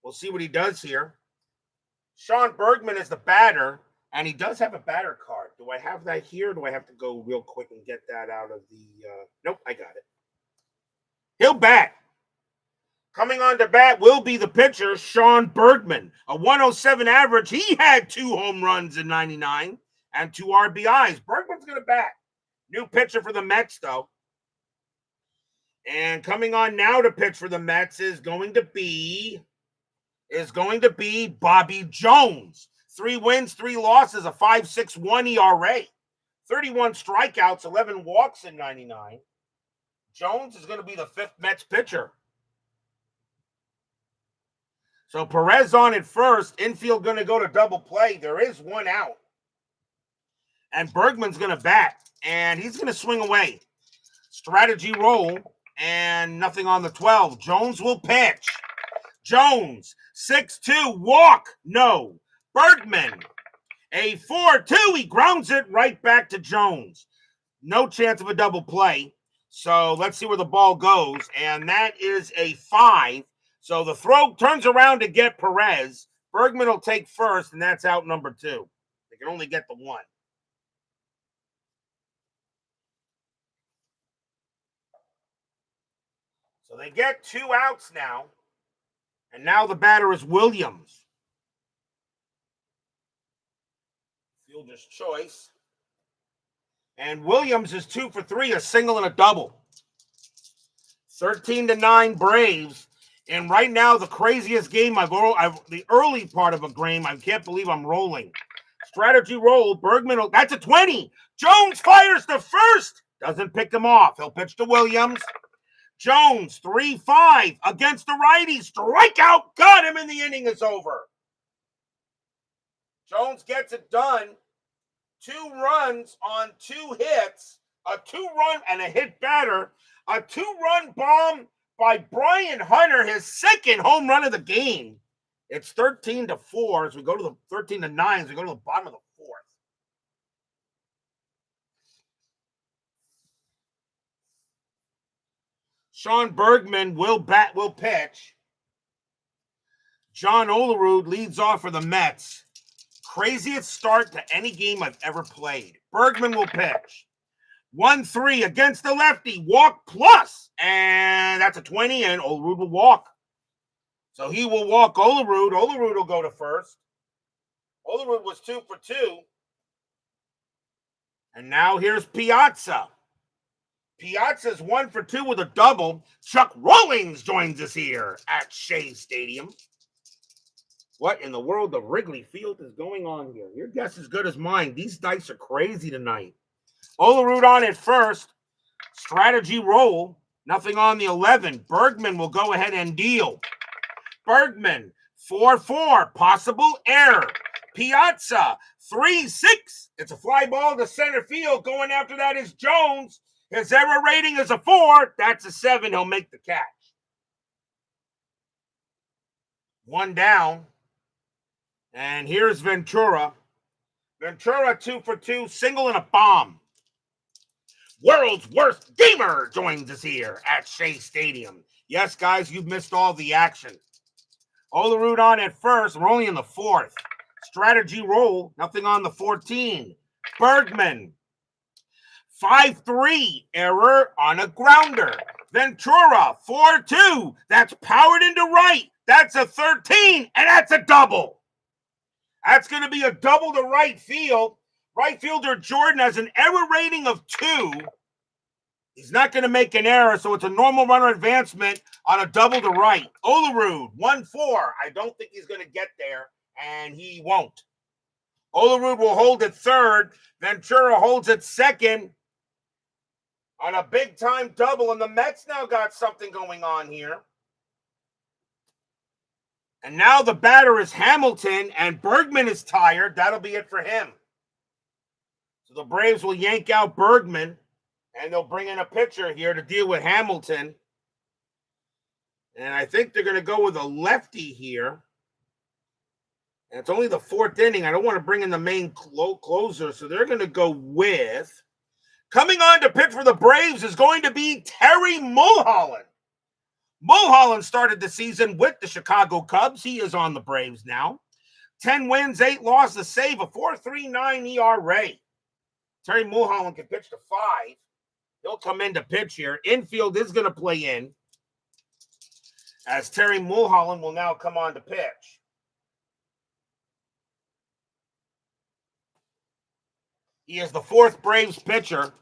We'll see what he does here. Sean Bergman is the batter, and he does have a batter card. Do I have that here? Or do I have to go real quick and get that out of the... Nope, I got it. bat. Coming on to bat will be the pitcher, Sean Bergman. A 107 average. He had 2 home runs in 99 and 2 RBIs. Bergman's going to bat. New pitcher for the Mets, though. And coming on now to pitch for the Mets is going to be Bobby Jones. 3 wins, 3 losses, a 5.61 ERA. 31 strikeouts, 11 walks in 99. Jones is going to be the 5th Mets pitcher. So Perez on at first. Infield going to go to double play. There is 1 out. And Bergman's going to bat. And he's going to swing away. Strategy roll. And nothing on the 12. Jones will pitch. Jones, 6-2. Walk. No. Bergman, a 4-2. He grounds it right back to Jones. No chance of a double play. So let's see where the ball goes. And that is a 5. So the throw turns around to get Perez. Bergman will take first, and that's out number 2. They can only get the 1. So they get 2 outs now. And now the batter is Williams. Fielder's choice. And Williams is 2 for 3, a single and a double. 13-9 Braves. And right now, the craziest game the early part of a game, I can't believe I'm rolling. Strategy roll, Bergman, that's a 20. Jones fires to first. Doesn't pick him off. He'll pitch to Williams. Jones, 3-5 against the righty. Strikeout, got him, and the inning is over. Jones gets it done. 2 runs on 2 hits. A 2-run and a hit batter. A 2-run bomb by Brian Hunter, his 2nd home run of the game. It's 13-4 as we go to the 13-9 as we go to the bottom of the 4th. Sean Bergman will pitch. John Olerud leads off for the Mets. Craziest start to any game I've ever played. Bergman will pitch. 1-3 against the lefty. Walk plus. And that's a 20, and Olerud will walk. So he will walk Olerud. Olerud will go to first. Olerud was 2 for 2. And now here's Piazza. Piazza's 1 for 2 with a double. Chuck Rawlings joins us here at Shea Stadium. What in the world of Wrigley Field is going on here? Your guess is as good as mine. These dice are crazy tonight. Olerud on at first. Strategy roll. Nothing on the 11. Bergman will go ahead and deal. Bergman, 4-4. Possible error. Piazza, 3-6. It's a fly ball to center field. Going after that is Jones. His error rating is a 4. That's a 7. He'll make the catch. 1 down. And here's Ventura. Ventura, 2 for 2. Single and a bomb. World's worst gamer joins us here at Shea Stadium. Yes, guys, you've missed all the action. Olerud on at first. We're only in the 4th. Strategy roll. Nothing on the 14. Bergman. 5-3. Error on a grounder. Ventura. 4-2. That's powered into right. That's a 13. And that's a double. That's going to be a double to right field. Right fielder Jordan has an error rating of 2. He's not going to make an error, so it's a normal runner advancement on a double to right. Olerud, 1-4. I don't think he's going to get there, and he won't. Olerud will hold at third. Ventura holds at second on a big-time double, and the Mets now got something going on here. And now the batter is Hamilton, and Bergman is tired. That'll be it for him. So the Braves will yank out Bergman, and they'll bring in a pitcher here to deal with Hamilton. And I think they're going to go with a lefty here. And it's only the 4th inning. I don't want to bring in the main closer, so they're going to go with... Coming on to pitch for the Braves is going to be Terry Mulholland. Mulholland started the season with the Chicago Cubs. He is on the Braves now. 10 wins, 8 losses, save a 4.39 ERA. Terry Mulholland can pitch to 5. He'll come in to pitch here. Infield is going to play in. as Terry Mulholland will now come on to pitch. He is the fourth Braves pitcher.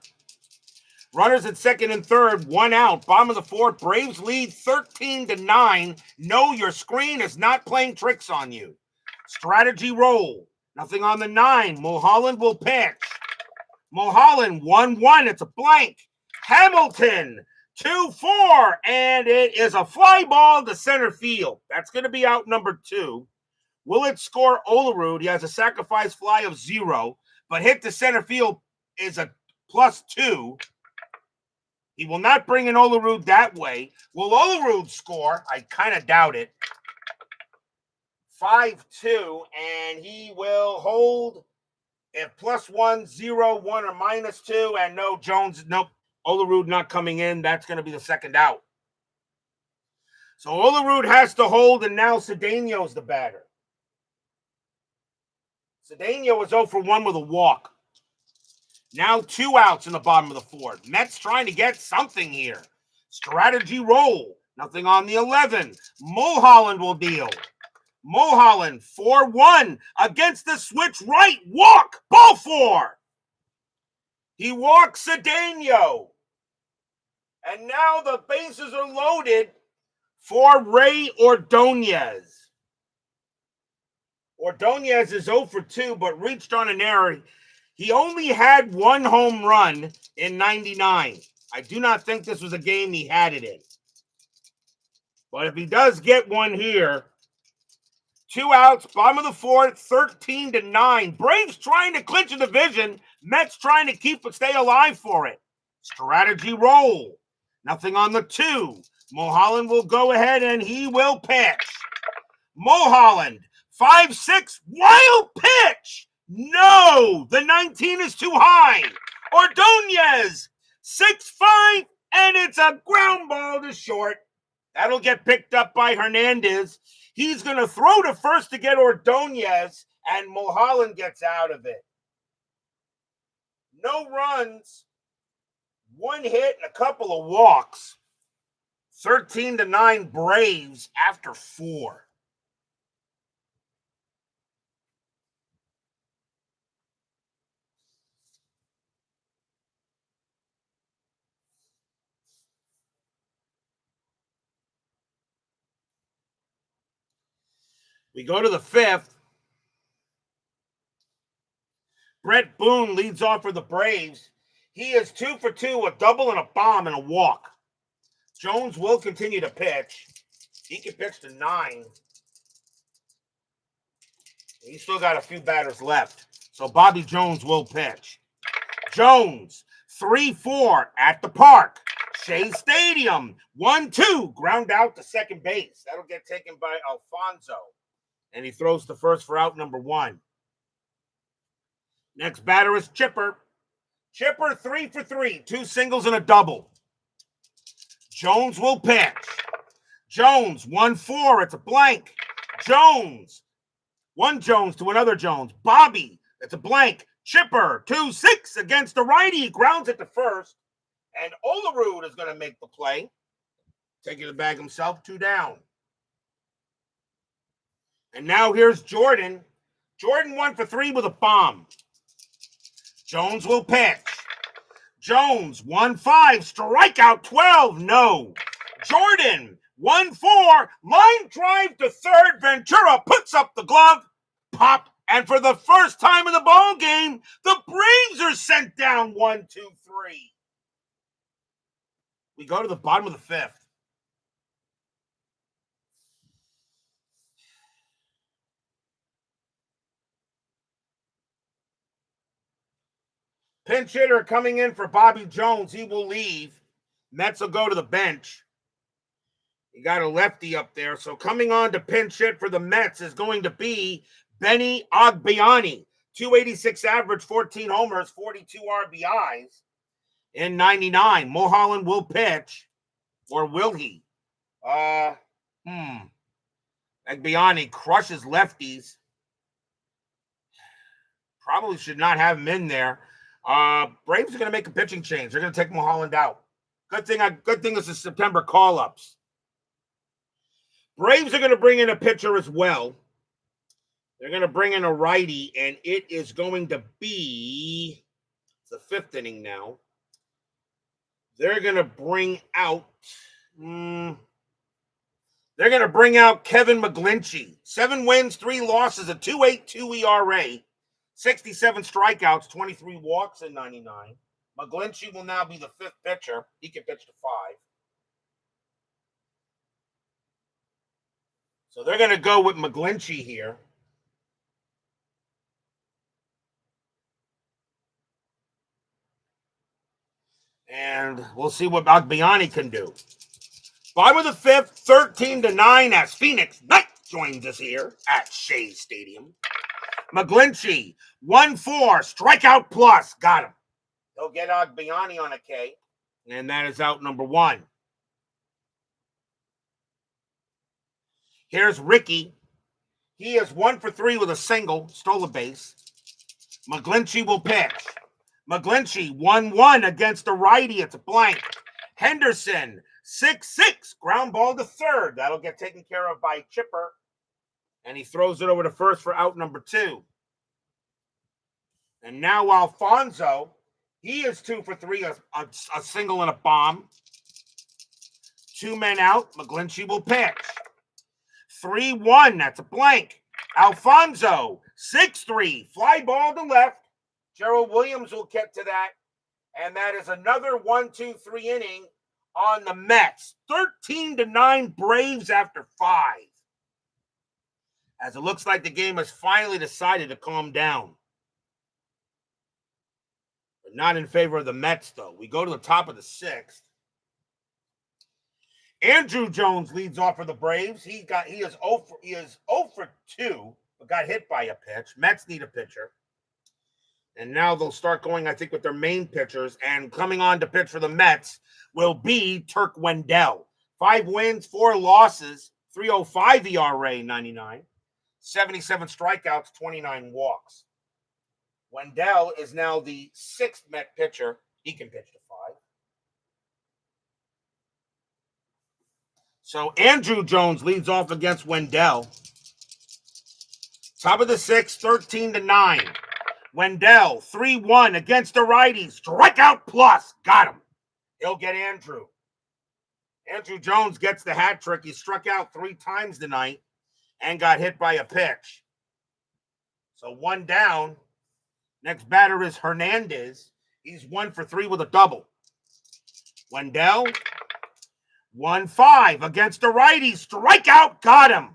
Runners at second and third, 1 out. Bottom of the fourth, Braves lead 13-9. No, your screen is not playing tricks on you. Strategy roll. Nothing on the 9. Mulholland will pitch. Mulholland, 1-1. It's a blank. Hamilton, 2-4. And it is a fly ball to center field. That's going to be out number 2. Will it score Olerud? He has a sacrifice fly of 0, but hit to center field is a +2. He will not bring in Olerud that way. Will Olerud score? I kind of doubt it. 5-2, and he will hold if +1, 0, 1, or -2, and no Jones, nope, Olerud not coming in. That's going to be the second out. So Olerud has to hold, and now Cedeno's the batter. Cedeno was 0 for 1 with a walk. Now 2 outs in the bottom of the fourth. Mets trying to get something here. Strategy roll. Nothing on the 11. Mulholland will deal. Mulholland, 4-1 against the switch right. Walk. Ball 4. He walks Cedeno. And now the bases are loaded for Ray Ordonez. Ordonez is 0 for 2, but reached on an error. He only had 1 home run in 99. I do not think this was a game he had it in. But if he does get one here, 2 outs, bottom of the fourth, 13-9. Braves trying to clinch a division. Mets trying to stay alive for it. Strategy roll. Nothing on the 2. Mulholland will go ahead and he will pitch. Mulholland, 5-6, wild pitch. No, the 19 is too high. Ordonez, 6-5, and it's a ground ball to short. That'll get picked up by Hernandez. He's going to throw to first to get Ordonez, and Mulholland gets out of it. No runs, 1 hit, and a couple of walks. 13-9 Braves after 4. We go to the 5th. Brett Boone leads off for the Braves. He is 2 for 2, a double and a bomb and a walk. Jones will continue to pitch. He can pitch to 9. He's still got a few batters left. So Bobby Jones will pitch. Jones, 3-4 at the park. Shea Stadium, 1-2. Ground out to second base. That'll get taken by Alfonso. And he throws to first for out number 1. Next batter is Chipper. Chipper, 3 for 3. 2 singles and a double. Jones will pitch. Jones, 1-4. It's a blank. Jones. One Jones to another Jones. Bobby, it's a blank. Chipper, 2-6 against the righty. Grounds it to first. And Olerud is going to make the play. Taking the bag himself, 2 down. And now here's Jordan. Jordan 1 for 3 with a bomb. Jones will pitch. Jones, 1-5, strikeout 12, no. Jordan, 1-4, line drive to third. Ventura puts up the glove, pop, and for the first time in the ball game, the Braves are sent down 1-2-3. We go to the bottom of the 5th. Pinch hitter coming in for Bobby Jones. He will leave. Mets will go to the bench. You got a lefty up there. So coming on to pinch hit for the Mets is going to be Benny Agbayani. 286 average, 14 homers, 42 RBIs in 99. Mulholland will pitch. Or will he? Agbayani crushes lefties. Probably should not have him in there. Braves are going to make a pitching change. They're going to take Mulholland out. Good thing it's the September call-ups. Braves are going to bring in a pitcher as well. They're going to bring in a righty, and it is going to be the 5th inning now. They're going to bring out Kevin McGlinchey. 7 wins, 3 losses, a 2.82 ERA, 67 strikeouts, 23 walks in 99. McGlinchey will now be the 5th pitcher. He can pitch to 5. So they're going to go with McGlinchey here. And we'll see what Agbayani can do. Bottom of the 5th, 13-9 as Phoenix Knight joins us here at Shea Stadium. McGlinchey, 1-4, strikeout plus. Got him. He'll get Agbayani on a K. And that is out number 1. Here's Ricky. He is 1 for 3 with a single, stole a base. McGlinchey will pitch. McGlinchey, 1-1 against the righty. It's a blank. Henderson, 6-6, ground ball to 3rd. That'll get taken care of by Chipper. And he throws it over to 1st for out number 2. And now Alfonso, he is 2 for 3, a single and a bomb. 2 men out. McGlinchey will pitch. 3-1, that's a blank. Alfonso, 6-3, fly ball to left. Gerald Williams will get to that. And that is another 1-2-3 inning on the Mets. 13-9 Braves after 5. As it looks like the game has finally decided to calm down. But not in favor of the Mets, though. We go to the top of the 6th. Andrew Jones leads off for the Braves. He is 0 for 2, but got hit by a pitch. Mets need a pitcher. And now they'll start going, I think, with their main pitchers. And coming on to pitch for the Mets will be Turk Wendell. 5 wins, 4 losses, 3.05 ERA, 99. 77 strikeouts, 29 walks. Wendell is now the 6th Met pitcher. He can pitch to 5. So Andrew Jones leads off against Wendell. Top of the 6th, 13-9. Wendell, 3-1 against the righties. Strikeout plus. Got him. He'll get Andrew. Andrew Jones gets the hat trick. He struck out 3 times tonight and got hit by a pitch. So 1 down. Next batter is Hernandez. He's 1 for 3 with a double. Wendell, 1-5 against the righties. Strikeout. Got him.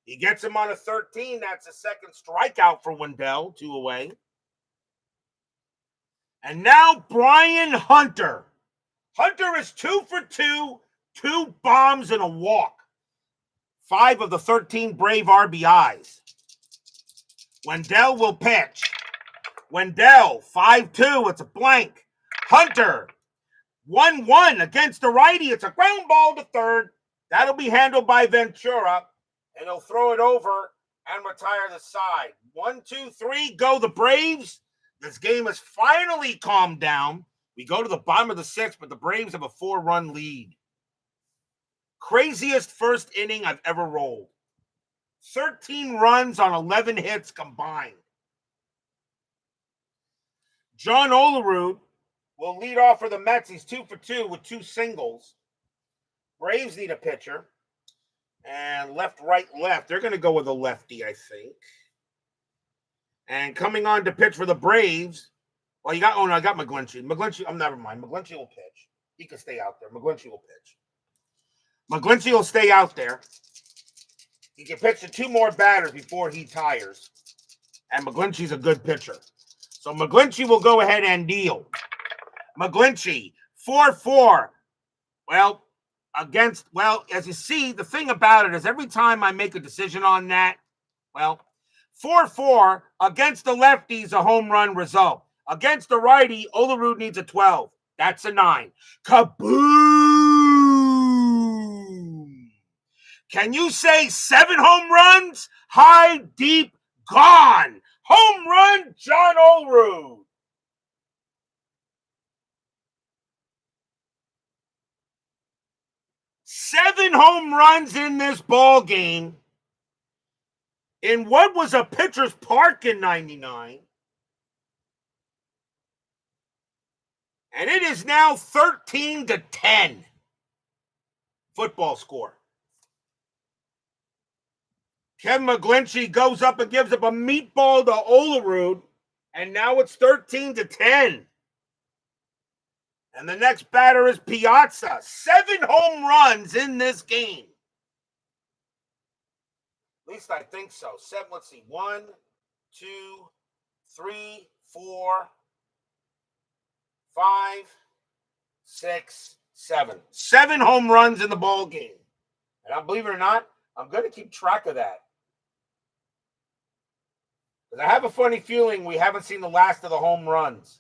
He gets him on a 13. That's a 2nd strikeout for Wendell. 2 away. And now Brian Hunter. Hunter is 2 for 2, 2 bombs and a walk. 5 of the 13 Brave RBIs. Wendell will pitch. Wendell, 5-2. It's a blank. Hunter, 1-1 against the righty. It's a ground ball to 3rd. That'll be handled by Ventura. And he'll throw it over and retire the side. 1, 2, 3, go the Braves. This game has finally calmed down. We go to the bottom of the 6th, but the Braves have a 4-run lead. Craziest first inning I've ever rolled. 13 runs on 11 hits combined. John Olerud will lead off for the Mets. He's 2 for 2 with 2 singles. Braves need a pitcher. And left, right, left. They're going to go with a lefty, I think. And coming on to pitch for the Braves. Well, I got McGlinchey. Never mind. McGlinchey will pitch. He can stay out there. McGlinchey will pitch. McGlinchey will stay out there. He can pitch to 2 more batters before he tires. And McGlinchey's a good pitcher. So McGlinchey will go ahead and deal. McGlinchey, 4-4. As you see, the thing about it is every time I make a decision on that, 4-4 against the lefties, a home run result. Against the righty, Olerud needs a 12. That's a 9. Kaboom! Can you say 7 home runs? High, deep, gone. Home run, John Olerud. 7 home runs in this ball game in what was a pitcher's park in 99. And it is now 13-10 football score. Kevin McGlinchey goes up and gives up a meatball to Olerud, and now it's 13-10. And the next batter is Piazza. 7 home runs in this game. At least I think so. 7, let's see. 1, 2, 3, 4, 5, 6, 7. 7 home runs in the ball game. And I believe it or not, I'm going to keep track of that. Because I have a funny feeling we haven't seen the last of the home runs.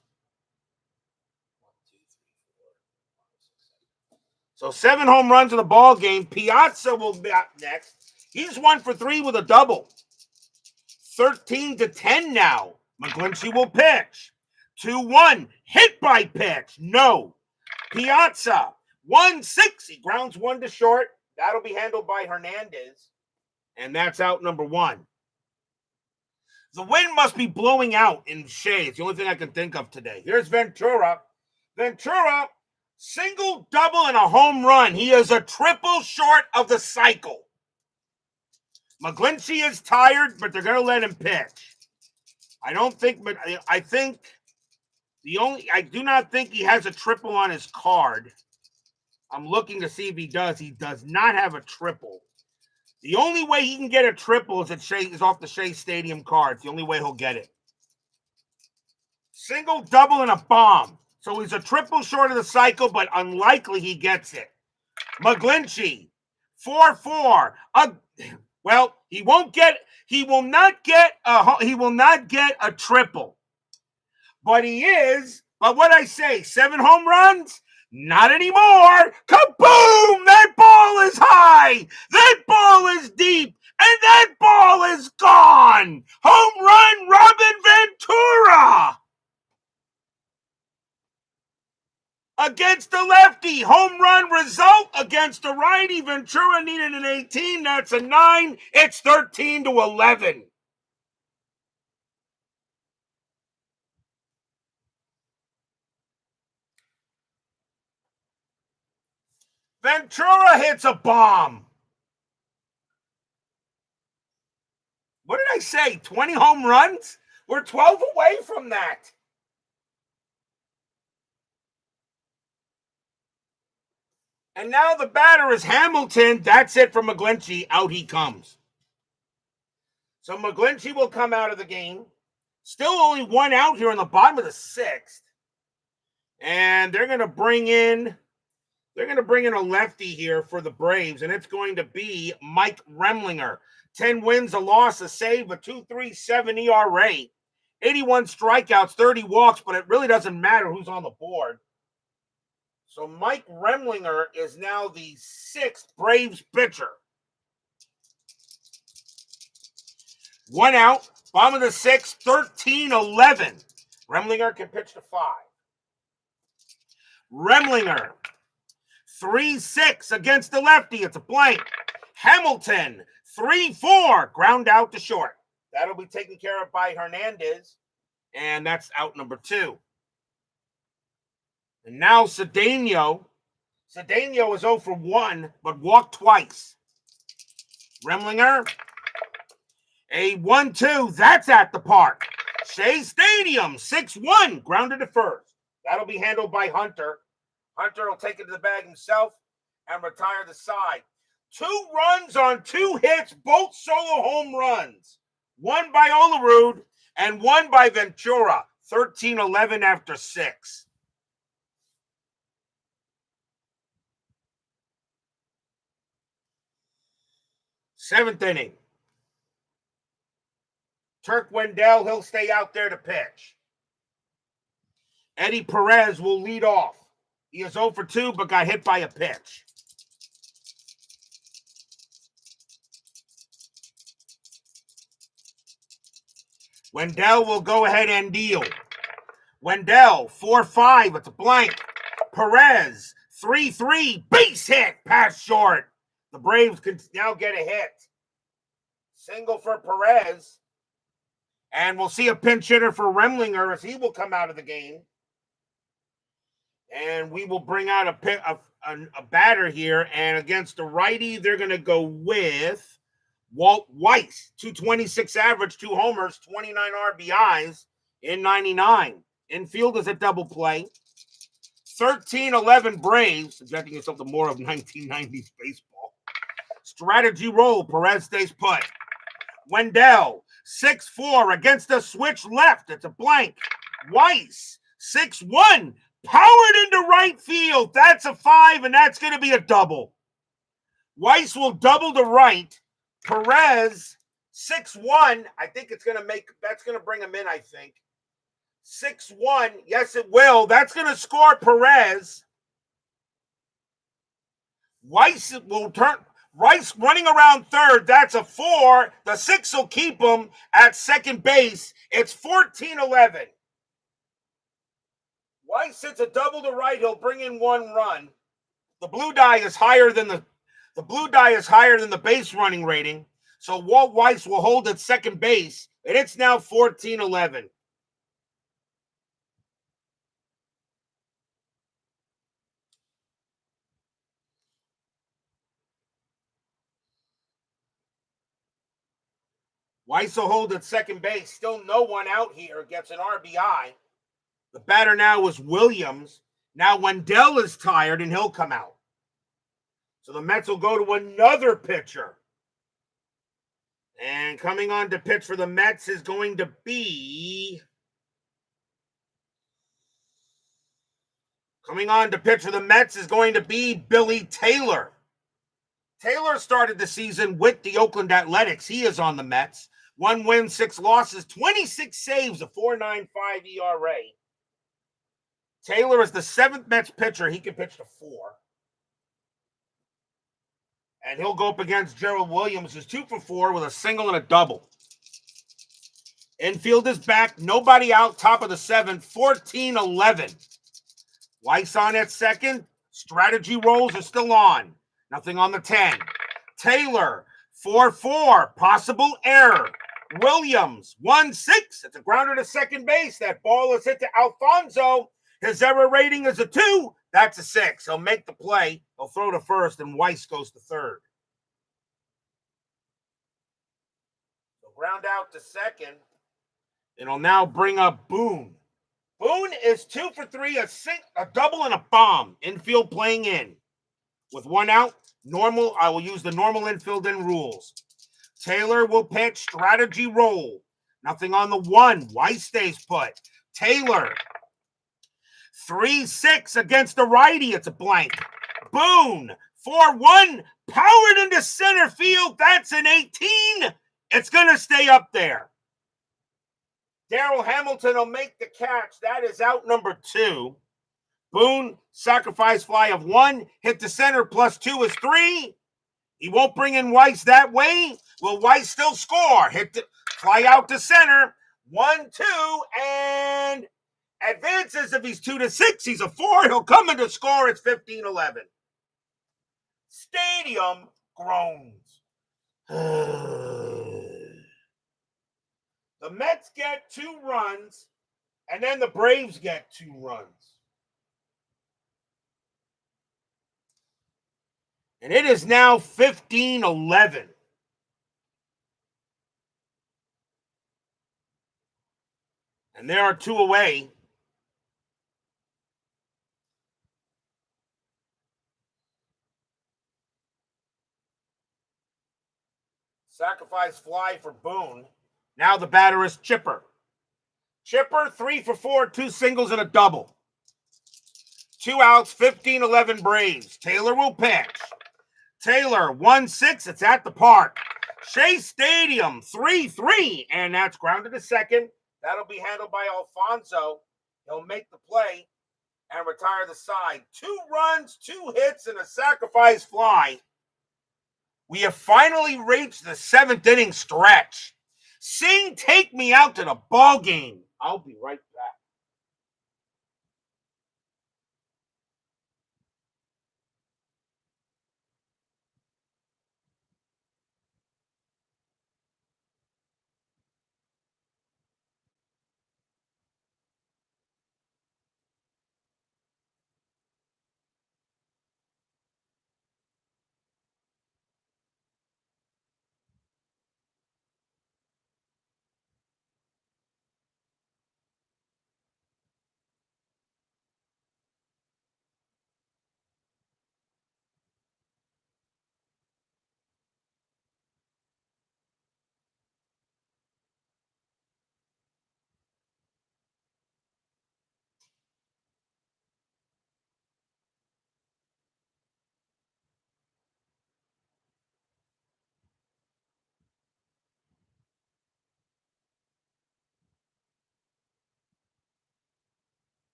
So 7 home runs in the ball game. Piazza will be up next. He's 1 for 3 with a double. 13-10 now. McGlinchey will pitch. 2-1. Hit by pitch. No. Piazza. 1-6. He grounds 1 to short. That'll be handled by Hernandez. And that's out number 1. The wind must be blowing out in Shea. It's the only thing I can think of today. Here's Ventura. Ventura, single, double, and a home run. He is a triple short of the cycle. McGlinchey is tired, but they're going to let him pitch. I do not think he has a triple on his card. I'm looking to see if he does. He does not have a triple. The only way he can get a triple is off the Shea Stadium card. It's the only way he'll get it. Single, double, and a bomb. So he's a triple short of the cycle, but unlikely he gets it. McGlinchey, 4-4. Well, he will not get a triple. But what I say, 7 home runs? Not anymore. Kaboom! That ball is high. That ball is deep. And that ball is gone. Home run, Robin Ventura. Against the lefty. Home run result against the righty. Ventura needed an 18. That's a 9. It's 13-11. Ventura hits a bomb. What did I say? 20 home runs? We're 12 away from that. And now the batter is Hamilton. That's it for McGlinchey. Out he comes. So McGlinchey will come out of the game. Still only 1 out here in the bottom of the 6th. And they're going to bring in a lefty here for the Braves, and it's going to be Mike Remlinger. 10 wins, a loss, a save, a 2.37 ERA. 81 strikeouts, 30 walks, but it really doesn't matter who's on the board. So Mike Remlinger is now the 6th Braves pitcher. 1 out, bottom of the 6th, 13-11. Remlinger can pitch to 5. Remlinger, 3-6 against the lefty. It's a blank. Hamilton, 3-4. Ground out to short. That'll be taken care of by Hernandez. And that's out number 2. And now Cedeno. Cedeno is 0 for 1, but walked twice. Remlinger, a 1-2. That's at the park. Shea Stadium, 6-1. Grounded to first. That'll be handled by Hunter. Hunter will take it to the bag himself and retire the side. 2 runs on 2 hits, both solo home runs. 1 by Olerud and 1 by Ventura. 13-11 after 6. Seventh inning. Turk Wendell, he'll stay out there to pitch. Eddie Perez will lead off. He is 0 for 2, but got hit by a pitch. Wendell will go ahead and deal. Wendell, 4-5. It's a blank. Perez, 3-3, base hit, pass short. The Braves can now get a hit. Single for Perez. And we'll see a pinch hitter for Remlinger as he will come out of the game. And we will bring out a batter here. And against the righty, they're going to go with Walt Weiss. 226 average, 2 homers, 29 RBIs in 99. Infield is a double play. 13-11 Braves, subjecting yourself to more of 1990s baseball. Strategy roll, Perez stays put. Wendell, 6-4 against the switch left. It's a blank. Weiss, 6-1, powered into right field. That's a 5, and that's going to be a double. Weiss will double to right. Perez, 6-1. I think that's going to bring him in, I think. 6-1. Yes, it will. That's going to score Perez. Weiss will turn. Rice running around third. That's a 4. The 6 will keep him at second base. It's 14-11. Weiss hits a double to right. He'll bring in 1 run. The blue die is higher than the base running rating. So Walt Weiss will hold at second base, and it's now 14-11. Weiss will hold at second base. Still no one out here. Gets an RBI. The batter now is Williams. Now Wendell is tired, and he'll come out. So the Mets will go to another pitcher. And coming on to pitch for the Mets is going to be... Billy Taylor. Taylor started the season with the Oakland Athletics. He is on the Mets. 1 win, 6 losses, 26 saves, a 4.95 ERA. Taylor is the 7th Mets pitcher. He can pitch to 4. And he'll go up against Gerald Williams, who's 2 for 4 with a single and a double. Infield is back. Nobody out. Top of the 7th. 14-11. Weiss on at second. Strategy rolls are still on. Nothing on the 10. Taylor, 4-4. Possible error. Williams, 1-6. It's a grounder to second base. That ball is hit to Alfonso. His error rating is a 2. That's a 6. He'll make the play. He'll throw to first, and Weiss goes to third. So ground out to second. It'll now bring up Boone. Boone is 2 for 3, a double and a bomb. Infield playing in. With 1 out, normal. I will use the normal infield in rules. Taylor will pitch, strategy roll. Nothing on the 1. Weiss stays put. Taylor, 3-6 against the righty. It's a blank. Boone, 4-1, powered into center field. That's an 18. It's going to stay up there. Darrell Hamilton will make the catch. That is out number 2. Boone, sacrifice fly of 1. Hit the center, plus 2 is 3. He won't bring in Weiss that way. Will Weiss still score? Fly out to center. 1-2, and advances. If he's 2-6, he's a 4. He'll come in to score. It's 15-11. Stadium groans. The Mets get 2 runs, and then the Braves get 2 runs. And it is now 15-11. And there are 2 away. Sacrifice fly for Boone. Now the batter is Chipper. Chipper, 3 for 4, 2 singles and a double. 2 outs, 15-11 Braves. Taylor will pitch. Taylor, 1-6. It's at the park. Shea Stadium, 3-3. And that's grounded to second. That'll be handled by Alfonso. He'll make the play and retire the side. 2 runs, 2 hits, and a sacrifice fly. We have finally reached the 7th inning stretch. Sing, take me out to the ball game. I'll be right back.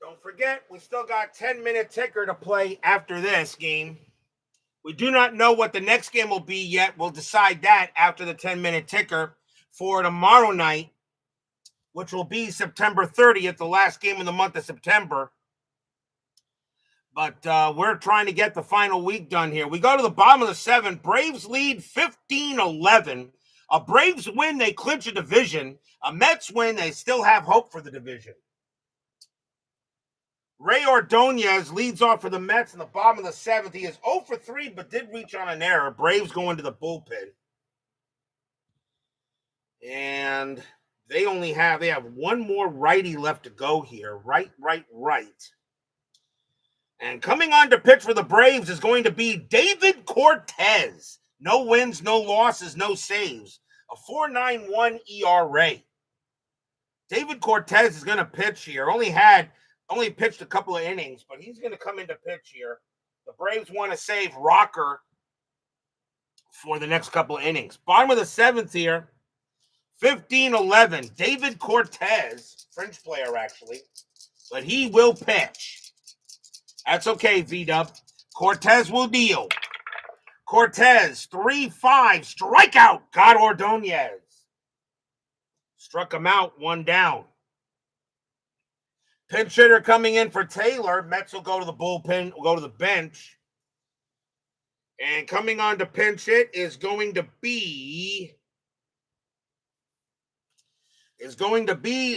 Don't forget, we still got 10-minute ticker to play after this game. We do not know what the next game will be yet. We'll decide that after the 10-minute ticker for tomorrow night, which will be September 30th, the last game of the month of September. But we're trying to get the final week done here. We go to the bottom of the 7th. Braves lead 15-11. A Braves win, they clinch a division. A Mets win, they still have hope for the division. Ray Ordonez leads off for the Mets in the bottom of the 7th. He is 0 for 3, but did reach on an error. Braves go into the bullpen. And they have one more righty left to go here. Right. And coming on to pitch for the Braves is going to be David Cortez. No wins, no losses, no saves. A 4.91 ERA. David Cortez is going to pitch here. Only pitched a couple of innings, but he's going to come into pitch here. The Braves want to save Rocker for the next couple of innings. Bottom of the 7th here. 15-11. David Cortez, French player actually, but he will pitch. That's okay, V-Dub. Cortez will deal. Cortez, 3-5, strikeout. Got Ordonez. Struck him out, one down. Pinch hitter coming in for Taylor. Mets will go to the bullpen, will go to the bench. And coming on to pinch hit is going to be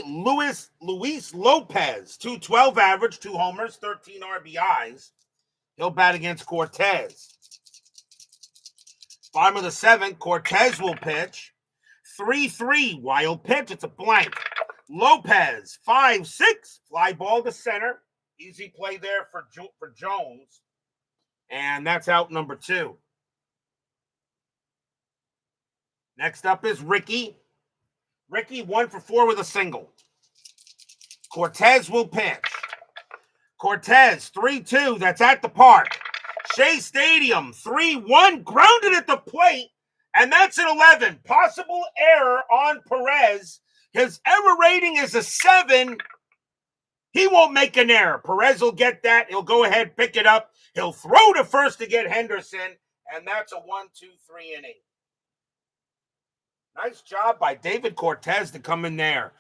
Luis Lopez. 212 average, 2 homers, 13 RBIs. He'll bat against Cortez. Bottom of the 7th, Cortez will pitch. 3-3, wild pitch. It's a blank. Lopez, 5-6, fly ball to center. Easy play there for Jones. And that's out number 2. Next up is Ricky. Ricky 1 for 4 with a single. Cortez will pitch. Cortez, 3-2, that's at the park. Shea Stadium, 3-1, grounded at the plate, and that's an 11. Possible error on Perez. His error rating is a 7. He won't make an error. Perez will get that. He'll go ahead, pick it up. He'll throw to first to get Henderson, and that's a 1-2-3 inning. Nice job by David Cortez to come in there.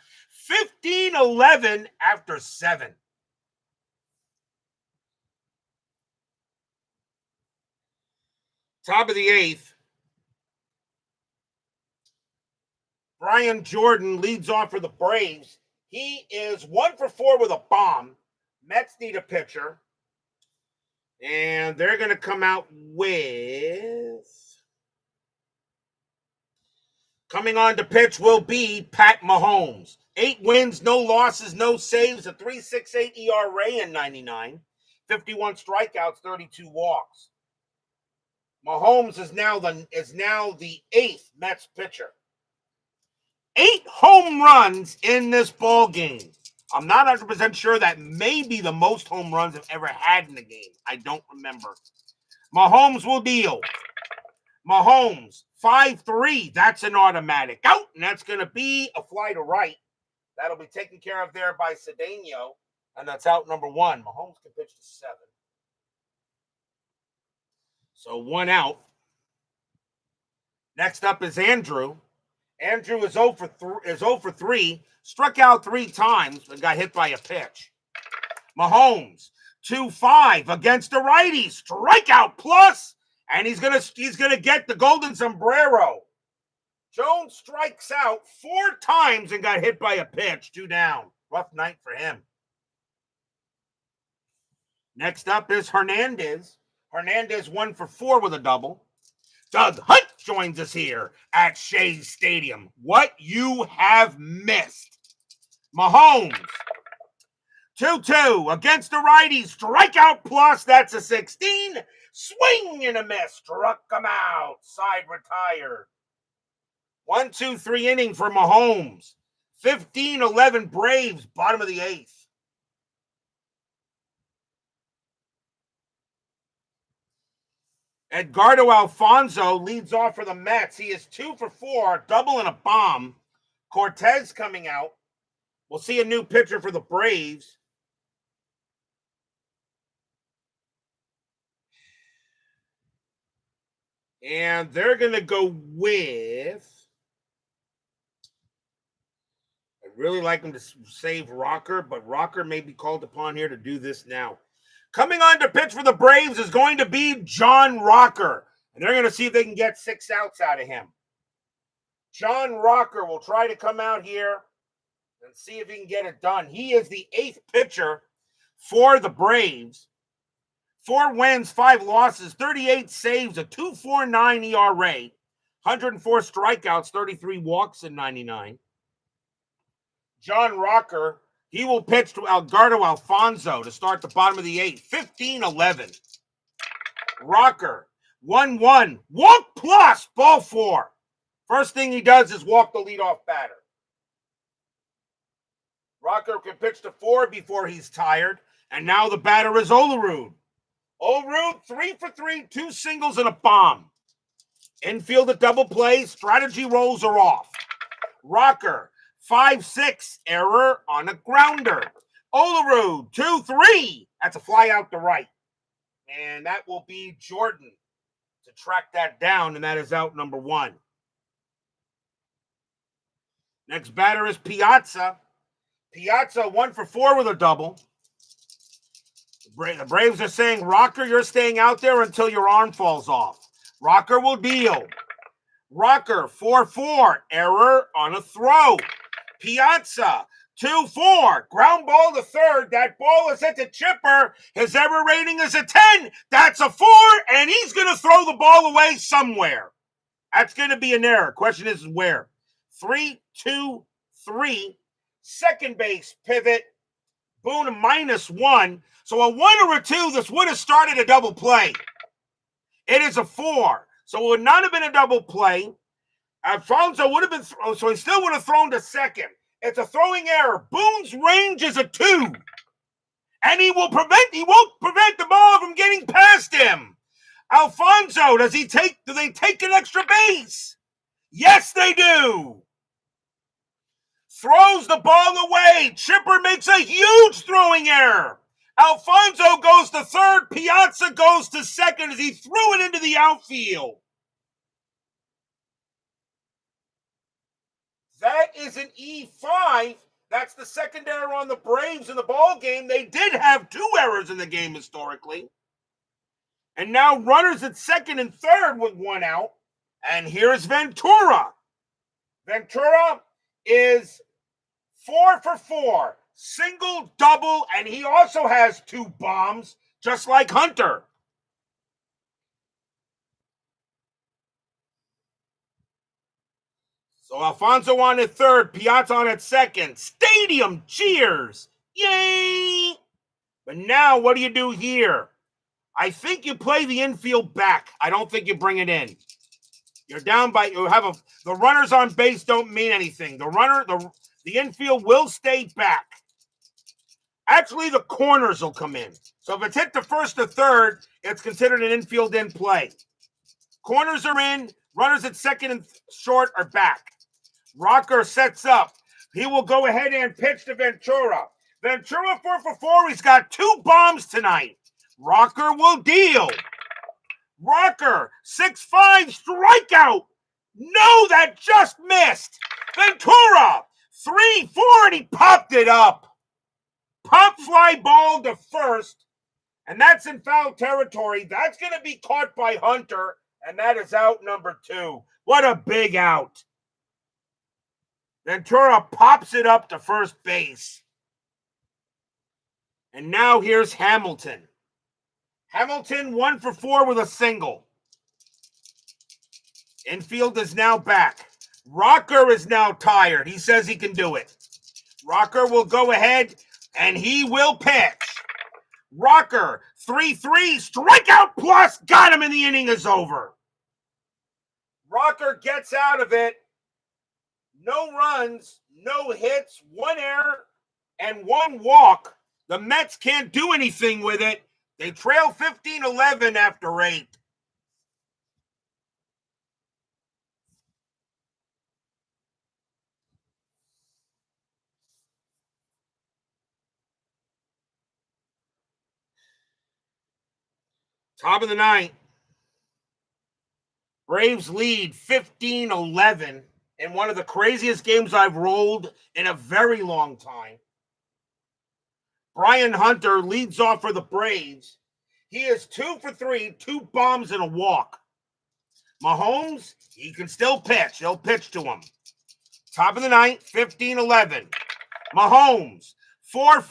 15-11 after 7. Top of the 8th. Brian Jordan leads off for the Braves. He is 1 for 4 with a bomb. Mets need a pitcher. And they're going to come out with... Coming on to pitch will be Pat Mahomes. 8 wins, no losses, no saves, a 3.68 ERA in 99. 51 strikeouts, 32 walks. Mahomes is now the 8th Mets pitcher. 8 home runs in this ball game. I'm not 100% sure that may be the most home runs I've ever had in a game. I don't remember. Mahomes will deal. Mahomes, 5-3. That's an automatic out, and that's going to be a fly to right. That'll be taken care of there by Cedeno, and that's out number 1. Mahomes can pitch to 7. So 1 out. Next up is Andrew. Andrew is 0 for 3, struck out 3 times, and got hit by a pitch. Mahomes, 2-5 against the righty, strikeout plus, and he's gonna get the golden sombrero. Jones strikes out 4 times and got hit by a pitch, 2 down. Rough night for him. Next up is Hernandez. Hernandez 1 for 4 with a double. Doug Hunt joins us here at Shea Stadium. What you have missed. Mahomes, 2-2 against the righty, strikeout plus, that's a 16. Swing and a miss, struck him out, side retired. 1-2-3 inning for Mahomes. 15-11 Braves, bottom of the 8th. Edgardo Alfonso leads off for the Mets. He is 2 for 4, double and a bomb. Cortez coming out. We'll see a new pitcher for the Braves. And they're going to go with... I'd really like him to save Rocker, but Rocker may be called upon here to do this now. Coming on to pitch for the Braves is going to be John Rocker. And they're going to see if they can get 6 outs out of him. John Rocker will try to come out here and see if he can get it done. He is the 8th pitcher for the Braves. 4 wins, 5 losses, 38 saves, a 2.49 ERA, 104 strikeouts, 33 walks in 99. John Rocker, he will pitch to Algardo Alfonso to start the bottom of the 8th. 15-11. Rocker, 1-1. Walk plus, ball 4. First thing he does is walk the leadoff batter. Rocker can pitch to 4 before he's tired. And now the batter is Olerud. Olerud, 3 for 3, 2 singles and a bomb. Infield a double play. Strategy rolls are off. Rocker, 5-6, error on a grounder. Olerud, 2-3. That's a fly out to right. And that will be Jordan to track that down, and that is out number 1. Next batter is Piazza. Piazza, 1 for 4 with a double. The Braves are saying, Rocker, you're staying out there until your arm falls off. Rocker will deal. Rocker, 4-4, error on a throw. Piazza, 2-4, ground ball to third. That ball is at the chipper. His error rating is a 10. That's a 4, and he's going to throw the ball away somewhere. That's going to be an error. Question is where? 3-2-3. Second base pivot. Boone -1. So a 1 or a 2, this would have started a double play. It is a 4. So it would not have been a double play. Alfonso would have been, so he still would have thrown to second. It's a throwing error. Boone's range is a 2. And he won't prevent the ball from getting past him. Alfonso, do they take an extra base? Yes, they do. Throws the ball away. Chipper makes a huge throwing error. Alfonso goes to third. Piazza goes to second as he threw it into the outfield. That is an E5. That's the second error on the Braves in the ball game. They did have 2 errors in the game historically. And now runners at second and third with 1 out. And here's Ventura. Ventura is 4 for 4. Single, double, and he also has 2 bombs, just like Hunter. So Alfonso on at third, Piazza on at second. Stadium cheers. Yay! But now what do you do here? I think you play the infield back. I don't think you bring it in. You're down by, the runners on base don't mean anything. The infield will stay back. Actually, the corners will come in. So if it's hit to first or third, it's considered an infield in play. Corners are in. Runners at second and short are back. Rocker sets up. He will go ahead and pitch to Ventura. Ventura 4 for 4. He's got 2 bombs tonight. Rocker will deal. Rocker, 6-5, strikeout. No, that just missed. Ventura, 3-4, and he popped it up. Pop fly ball to first, and that's in foul territory. That's going to be caught by Hunter, and that is out number 2. What a big out. Ventura pops it up to first base. And now here's Hamilton. Hamilton 1 for 4 with a single. Infield is now back. Rocker is now tired. He says he can do it. Rocker will go ahead, and he will pitch. Rocker, 3-3, strikeout plus, got him, and the inning is over. Rocker gets out of it. No runs, no hits, 1 error, and 1 walk. The Mets can't do anything with it. They trail 15-11 after 8. Top of the 9th. Braves lead 15-11 in one of the craziest games I've rolled in a very long time. Brian Hunter leads off for the Braves. He is 2 for 3, 2 bombs and a walk. Mahomes, he can still pitch. They'll pitch to him. Top of the ninth, 15-11. Mahomes, 4-4,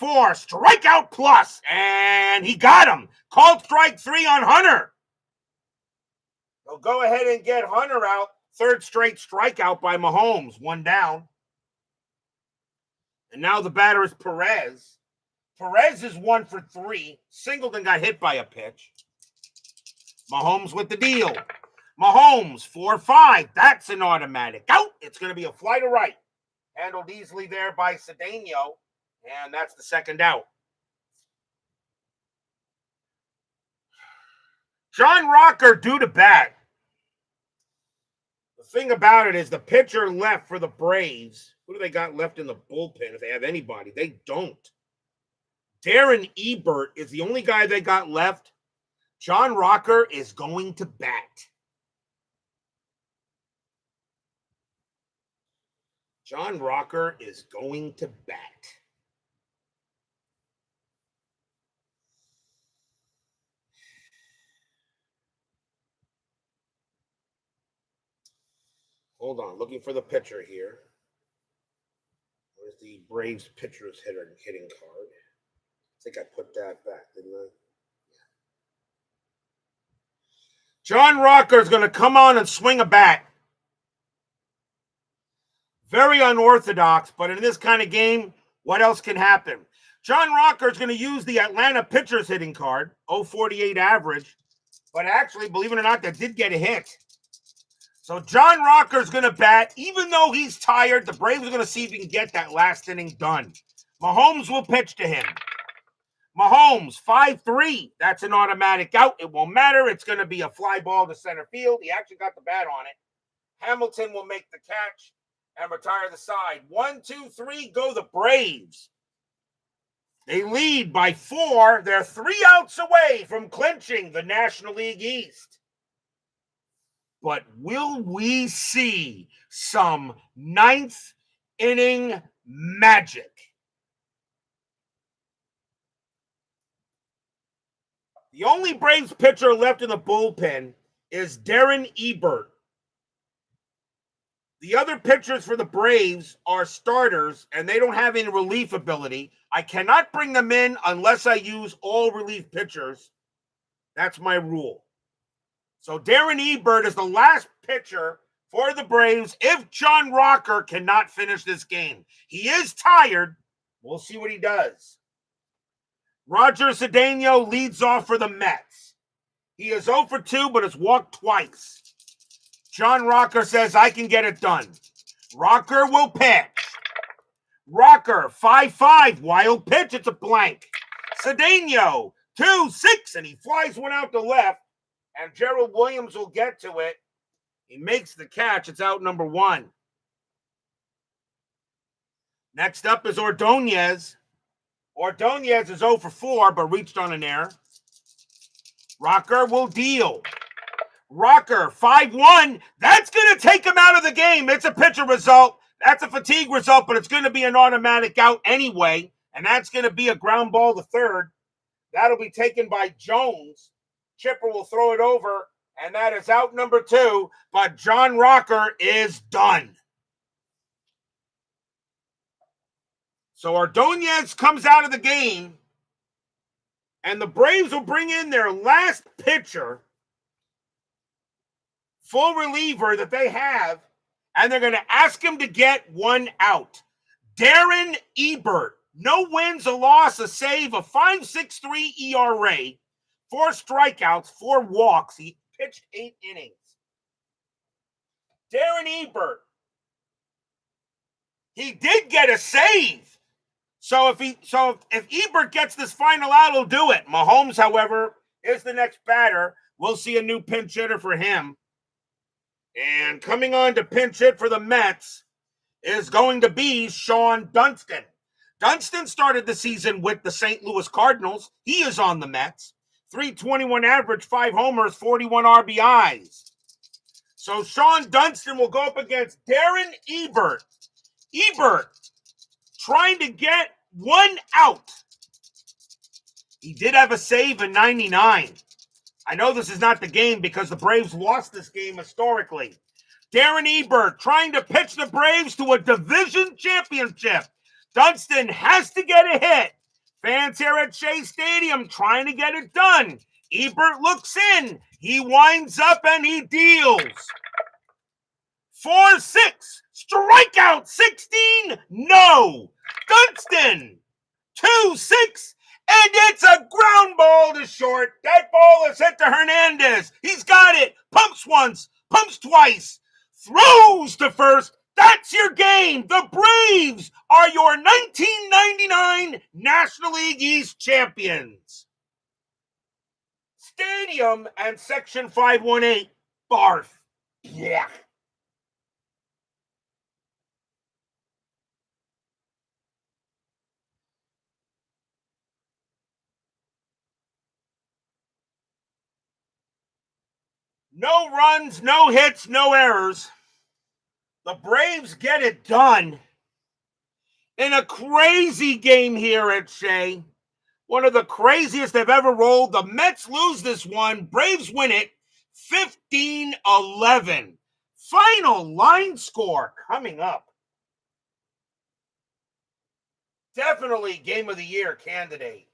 strikeout plus, and he got him. Called strike 3 on Hunter. They'll go ahead and get Hunter out. Third straight strikeout by Mahomes, 1 down. And now the batter is Perez. Perez is 1 for 3. Singleton got hit by a pitch. Mahomes with the deal. Mahomes, 4-5. That's an automatic out. It's going to be a fly to right. Handled easily there by Cedeno. And that's the second out. John Rocker due to bat. The thing about it is the pitcher left for the Braves. Who do they got left in the bullpen if they have anybody? They don't. Darren Ebert is the only guy they got left. John Rocker is going to bat. John Rocker is going to bat. Hold on, looking for the pitcher here. Where's the Braves pitcher's hitting card? I think I put that back, didn't I? Yeah. John Rocker is going to come on and swing a bat. Very unorthodox, but in this kind of game, what else can happen? John Rocker is going to use the Atlanta pitcher's hitting card, 0.48 average, but actually, believe it or not, that did get a hit. So John Rocker is going to bat. Even though he's tired, the Braves are going to see if he can get that last inning done. Mahomes will pitch to him. Mahomes, 5-3. That's an automatic out. It won't matter. It's going to be a fly ball to center field. He actually got the bat on it. Hamilton will make the catch and retire the side. 1, 2, 3, go the Braves. They lead by 4. They're 3 outs away from clinching the National League East. But will we see some 9th inning magic? The only Braves pitcher left in the bullpen is Darren Ebert. The other pitchers for the Braves are starters, and they don't have any relief ability. I cannot bring them in unless I use all relief pitchers. That's my rule. So Darren Ebert is the last pitcher for the Braves if John Rocker cannot finish this game. He is tired. We'll see what he does. Roger Cedeno leads off for the Mets. He is 0 for 2, but has walked twice. John Rocker says, I can get it done. Rocker will pitch. Rocker, 5-5, wild pitch. It's a blank. Cedeno, 2-6, and he flies one out to left. And Gerald Williams will get to it. He makes the catch. It's out number 1. Next up is Ordonez. Ordonez is 0 for 4, but reached on an error. Rocker will deal. Rocker, 5-1. That's going to take him out of the game. It's a pitcher result. That's a fatigue result, but it's going to be an automatic out anyway. And that's going to be a ground ball to third. That'll be taken by Jones. Chipper will throw it over, and that is out number 2. But John Rocker is done. So Ordonez comes out of the game, and the Braves will bring in their last pitcher, full reliever that they have, and they're going to ask him to get 1 out. Darren Ebert, no wins, a loss, a save, a 5.63 ERA, 4 strikeouts, 4 walks. He pitched 8 innings. Darren Ebert, he did get a save. So if Ebert gets this final out, he'll do it. Mahomes, however, is the next batter. We'll see a new pinch hitter for him. And coming on to pinch hit for the Mets is going to be Sean Dunston. Dunston started the season with the St. Louis Cardinals. He is on the Mets. 321 average, 5 homers, 41 RBIs. So Sean Dunston will go up against Darren Ebert. Ebert trying to get one out. He did have a save in 99. I know this is not the game because the Braves lost this game historically. Darren Ebert trying to pitch the Braves to a division championship. Dunston has to get a hit. Fans here at Shea Stadium trying to get it done. Ebert looks in. He winds up and he deals. 4-6. Strikeout 16. No. Dunston. 2-6. And it's a ground ball to short. That ball is hit to Hernandez. He's got it. Pumps once. Pumps twice. Throws to first. That's your game. The Braves are your 1999 National League East champions. Stadium and Section 518. Barf. Yeah. No runs, no hits, no errors. The Braves get it done in a crazy game here at Shea. One of the craziest they've ever rolled. The Mets lose this one. Braves win it 15-11. Final line score coming up. Definitely Game of the Year candidate.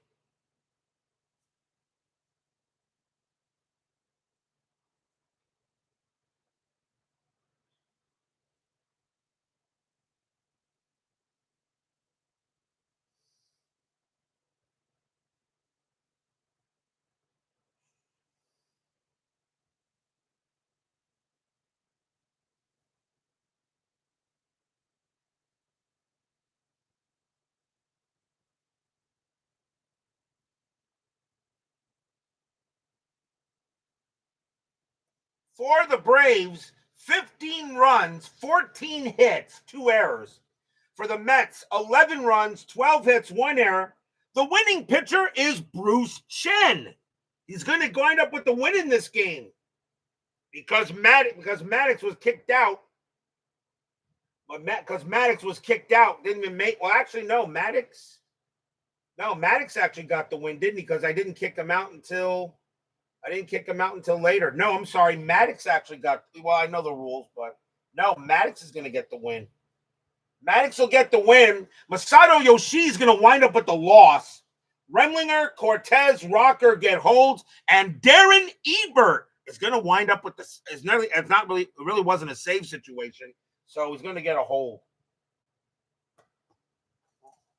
For the Braves, 15 runs, 14 hits, 2 errors. For the Mets, 11 runs, 12 hits, 1 error. The winning pitcher is Bruce Chen. He's going to wind up with the win in this game because Maddux was kicked out. But because Maddux was kicked out, didn't even make. Well, actually, no, Maddux actually got the win, didn't he? Because I didn't kick him out until later. No, I'm sorry. Maddux actually got. Well, I know the rules, but no, Maddux is going to get the win. Maddux will get the win. Masato Yoshii is going to wind up with the loss. Remlinger, Cortez, Rocker get holds, and Darren Ebert is going to wind up with this. It really wasn't a save situation, so he's going to get a hold.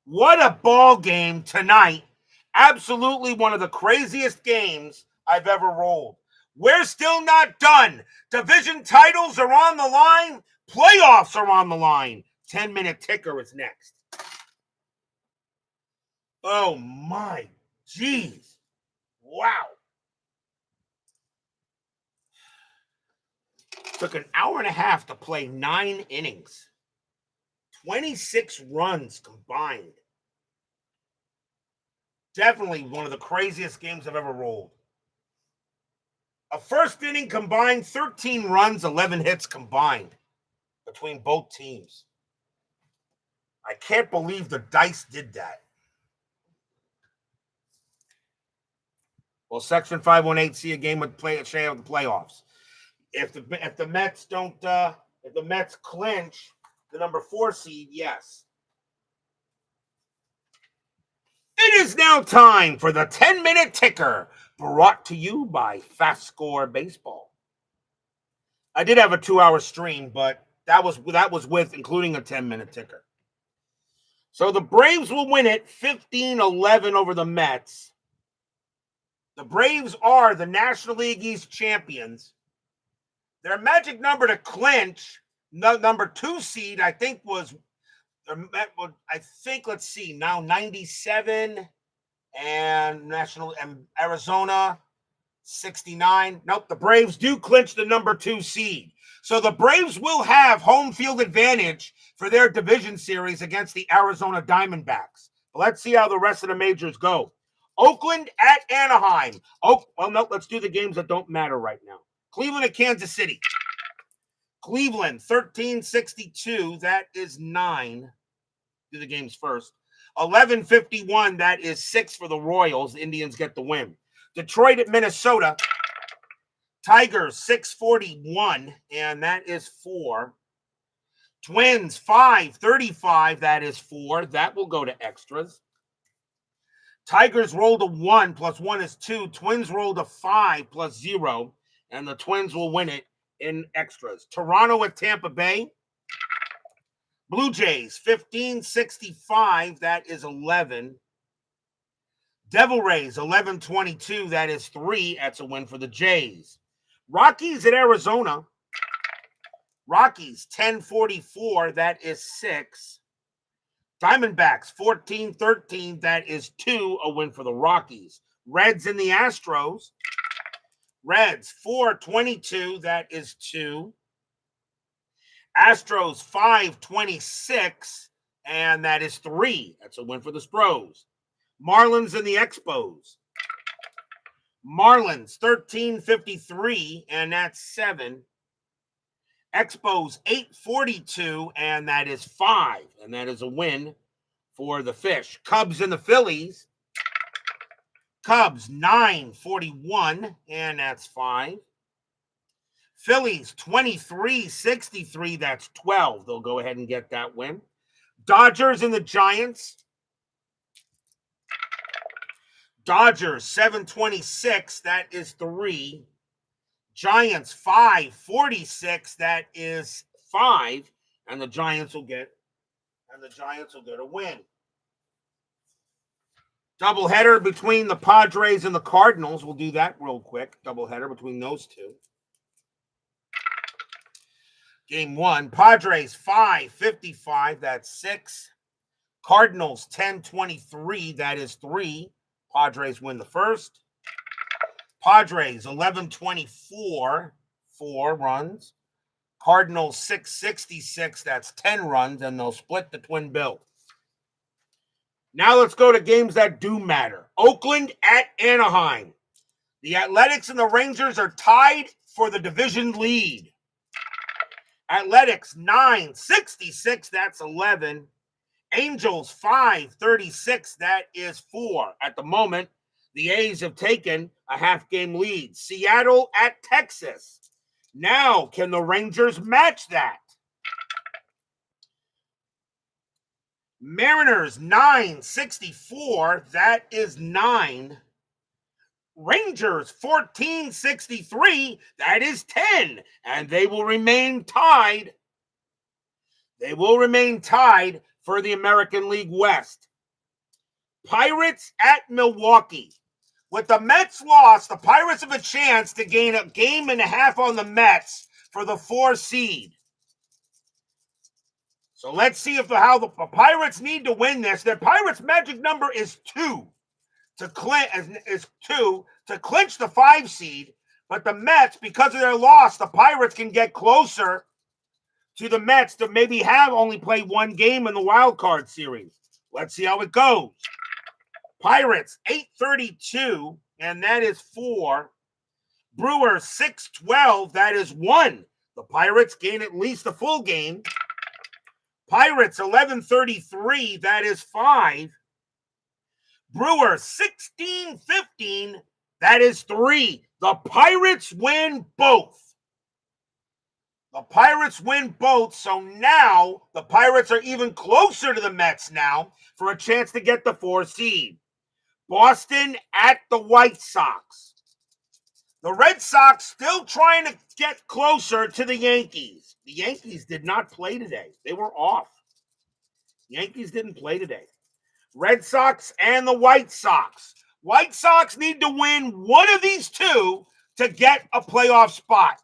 What a ball game tonight. Absolutely one of the craziest games I've ever rolled. We're still not done. Division titles are on the line. Playoffs are on the line. 10-minute ticker is next. Oh, my. Jeez. Wow. Took an hour and a half to play 9 innings. 26 runs combined. Definitely one of the craziest games I've ever rolled. A first inning combined, 13 runs, 11 hits combined between both teams. I can't believe the dice did that. Well, Section 518, see a game with Shea of the playoffs. If the Mets don't, if the Mets clinch the number 4 seed, yes. It is now time for the 10-minute ticker, brought to you by FastScore Baseball. I did have a 2-hour stream, but that was with including a 10-minute ticker. So the Braves will win it 15-11 over the Mets. The Braves are the National League East champions. Their magic number to clinch, number 2 seed, I think was, let's see, now 97 and Arizona 69. Nope, the Braves do clinch the number 2 seed. So the Braves will have home field advantage for their division series against the Arizona Diamondbacks. But let's see how the rest of the majors go. Oakland at Anaheim. Let's do the games that don't matter right now. Cleveland at Kansas City. Cleveland, 1362. That is 9. Do the games first. 1151. That is 6 for the Royals. The Indians get the win. Detroit at Minnesota. Tigers, 641. And that is 4. Twins, 535. That is 4. That will go to extras. Tigers rolled a 1 plus 1 is 2. Twins rolled a 5 plus 0. And the Twins will win it in extras. Toronto at Tampa Bay. Blue Jays, 1565. That is 11. Devil Rays, 1122. That is 3. That's a win for the Jays. Rockies at Arizona. Rockies, 1044. That is 6. Diamondbacks, 1413. That is 2. A win for the Rockies. Reds and the Astros. Reds, 422. That is 2. Astros, 526. And that is 3. That's a win for the Stros. Marlins and the Expos. Marlins, 1353. And that's 7. Expos, 842. And that is 5. And that is a win for the Fish. Cubs and the Phillies. Cubs, 941. And that's 5. Phillies, 2363. That's 12. They'll go ahead and get that win. Dodgers and the Giants. Dodgers, 726. That is 3. Giants, 546. That is 5. And the Giants will get a win. Doubleheader between the Padres and the Cardinals. We'll do that real quick. Doubleheader between those two. Game 1, Padres 555, that's 6. Cardinals 1023, that is 3. Padres win the first. Padres 1124, 4 runs. Cardinals 666, that's 10 runs, and they'll split the twin bill. Now let's go to games that do matter. Oakland at Anaheim. The Athletics and the Rangers are tied for the division lead. Athletics 966, that's 11. Angels 536, that is 4. At the moment, the A's have taken a half-game lead. Seattle at Texas. Now, can the Rangers match that? Mariners 964, that is 9. Rangers 1463, that is 10, and they will remain tied. They will remain tied for the American League West. Pirates at Milwaukee. With the Mets loss, the Pirates have a chance to gain a game and a half on the Mets for the 4 seed. So let's see how the Pirates need to win this. Their Pirates' magic number is 2. To clinch the 5 seed, but the Mets, because of their loss, the Pirates can get closer to the Mets to maybe have only played 1 game in the wild card series. Let's see how it goes. Pirates 832, and that is 4. Brewers 612, that is 1. The Pirates gain at least a full game. Pirates 1133, that is 5. Brewers 16-15, that is 3. The Pirates win both. The Pirates win both, so now the Pirates are even closer to the Mets now for a chance to get the 4 seed. Boston at the White Sox. The Red Sox still trying to get closer to the Yankees. The Yankees did not play today. They were off. Yankees didn't play today. Red Sox and the White Sox. White Sox need to win one of these 2 to get a playoff spot.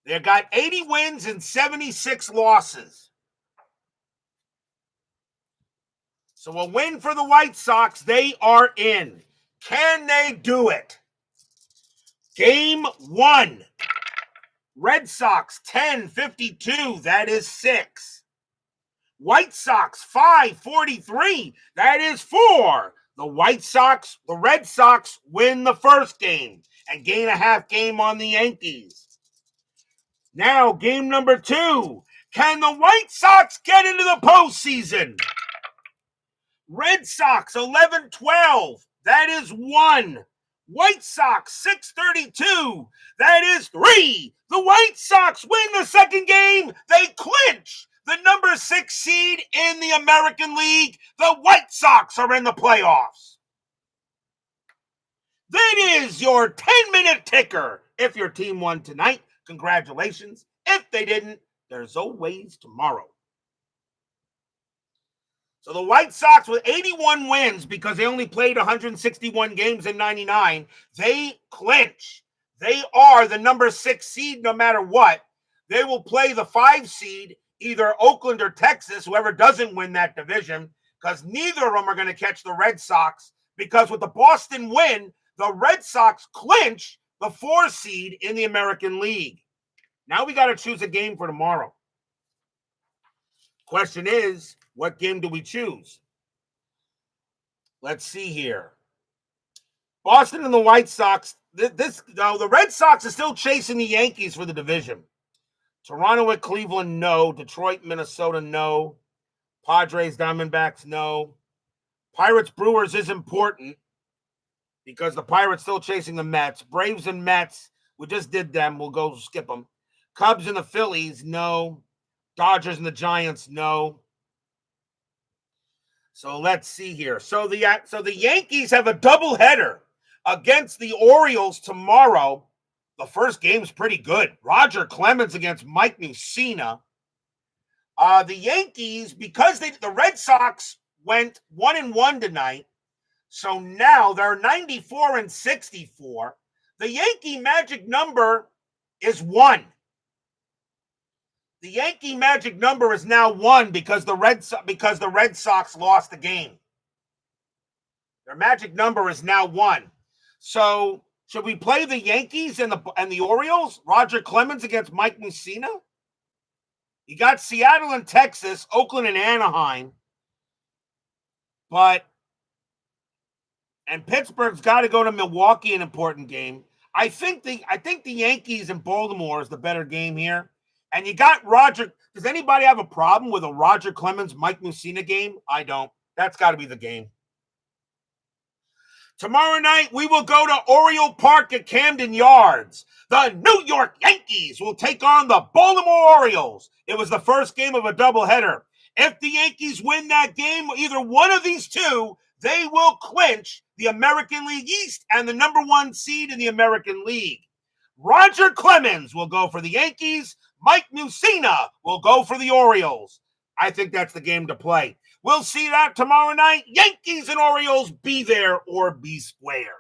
They've got 80 wins and 76 losses. So a win for the White Sox, they are in. Can they do it? Game 1. Red Sox 1052, that is 6. White Sox 543, that is 4. The Red Sox win the first game and gain a half game on the Yankees. Now, game number 2. Can the White Sox get into the postseason? Red Sox 11-12. That is 1. White Sox 632. That is 3. The White Sox win the second game. They clinch the number 6 seed in the American League. The White Sox are in the playoffs. That is your 10-minute ticker. If your team won tonight, congratulations. If they didn't, there's always tomorrow. So the White Sox with 81 wins, because they only played 161 games in 99, they clinch. They are the number 6 seed no matter what. They will play the 5 seed, either Oakland or Texas, whoever doesn't win that division, because neither of them are going to catch the Red Sox, because with the Boston win, the Red Sox clinch the 4 seed in the American League. Now we got to choose a game for tomorrow. Question is, what game do we choose? Let's see here. Boston and the White Sox. The Red Sox are still chasing the Yankees for the division. Toronto at Cleveland, no. Detroit, Minnesota, no. Padres, Diamondbacks, no. Pirates, Brewers is important because the Pirates still chasing the Mets. Braves and Mets, we just did them. We'll go skip them. Cubs and the Phillies, no. Dodgers and the Giants, no. So let's see here. So the Yankees have a doubleheader against the Orioles tomorrow. The first game's pretty good. Roger Clemens against Mike Mussina. The Yankees, because the Red Sox went 1-1 tonight, so now they're 94-64. The Yankee magic number is 1. The Yankee magic number is now 1 because the Red Sox lost the game. Their magic number is now 1. So should we play the Yankees and the Orioles? Roger Clemens against Mike Mussina? You got Seattle and Texas, Oakland and Anaheim. And Pittsburgh's got to go to Milwaukee, an important game. I think the Yankees and Baltimore is the better game here. And you got Roger. Does anybody have a problem with a Roger Clemens, Mike Mussina game? I don't. That's got to be the game. Tomorrow night, we will go to Oriole Park at Camden Yards. The New York Yankees will take on the Baltimore Orioles. It was the first game of a doubleheader. If the Yankees win that game, either one of these two, they will clinch the American League East and the number 1 seed in the American League. Roger Clemens will go for the Yankees. Mike Mussina will go for the Orioles. I think that's the game to play. We'll see that tomorrow night. Yankees and Orioles, be there or be square.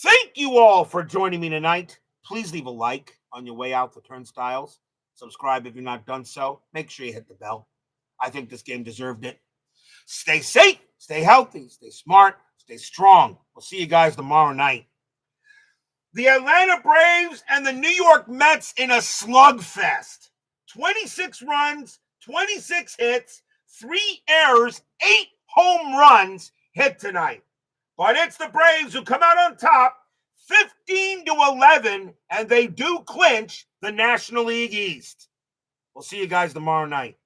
Thank you all for joining me tonight. Please leave a like on your way out the turnstiles. Subscribe if you're not done so. Make sure you hit the bell. I think this game deserved it. Stay safe, stay healthy, stay smart, stay strong. We'll see you guys tomorrow night. The Atlanta Braves and the New York Mets in a slugfest. 26 runs, 26 hits, 3 errors, 8 home runs hit tonight. But it's the Braves who come out on top, 15-11, and they do clinch the National League East. We'll see you guys tomorrow night.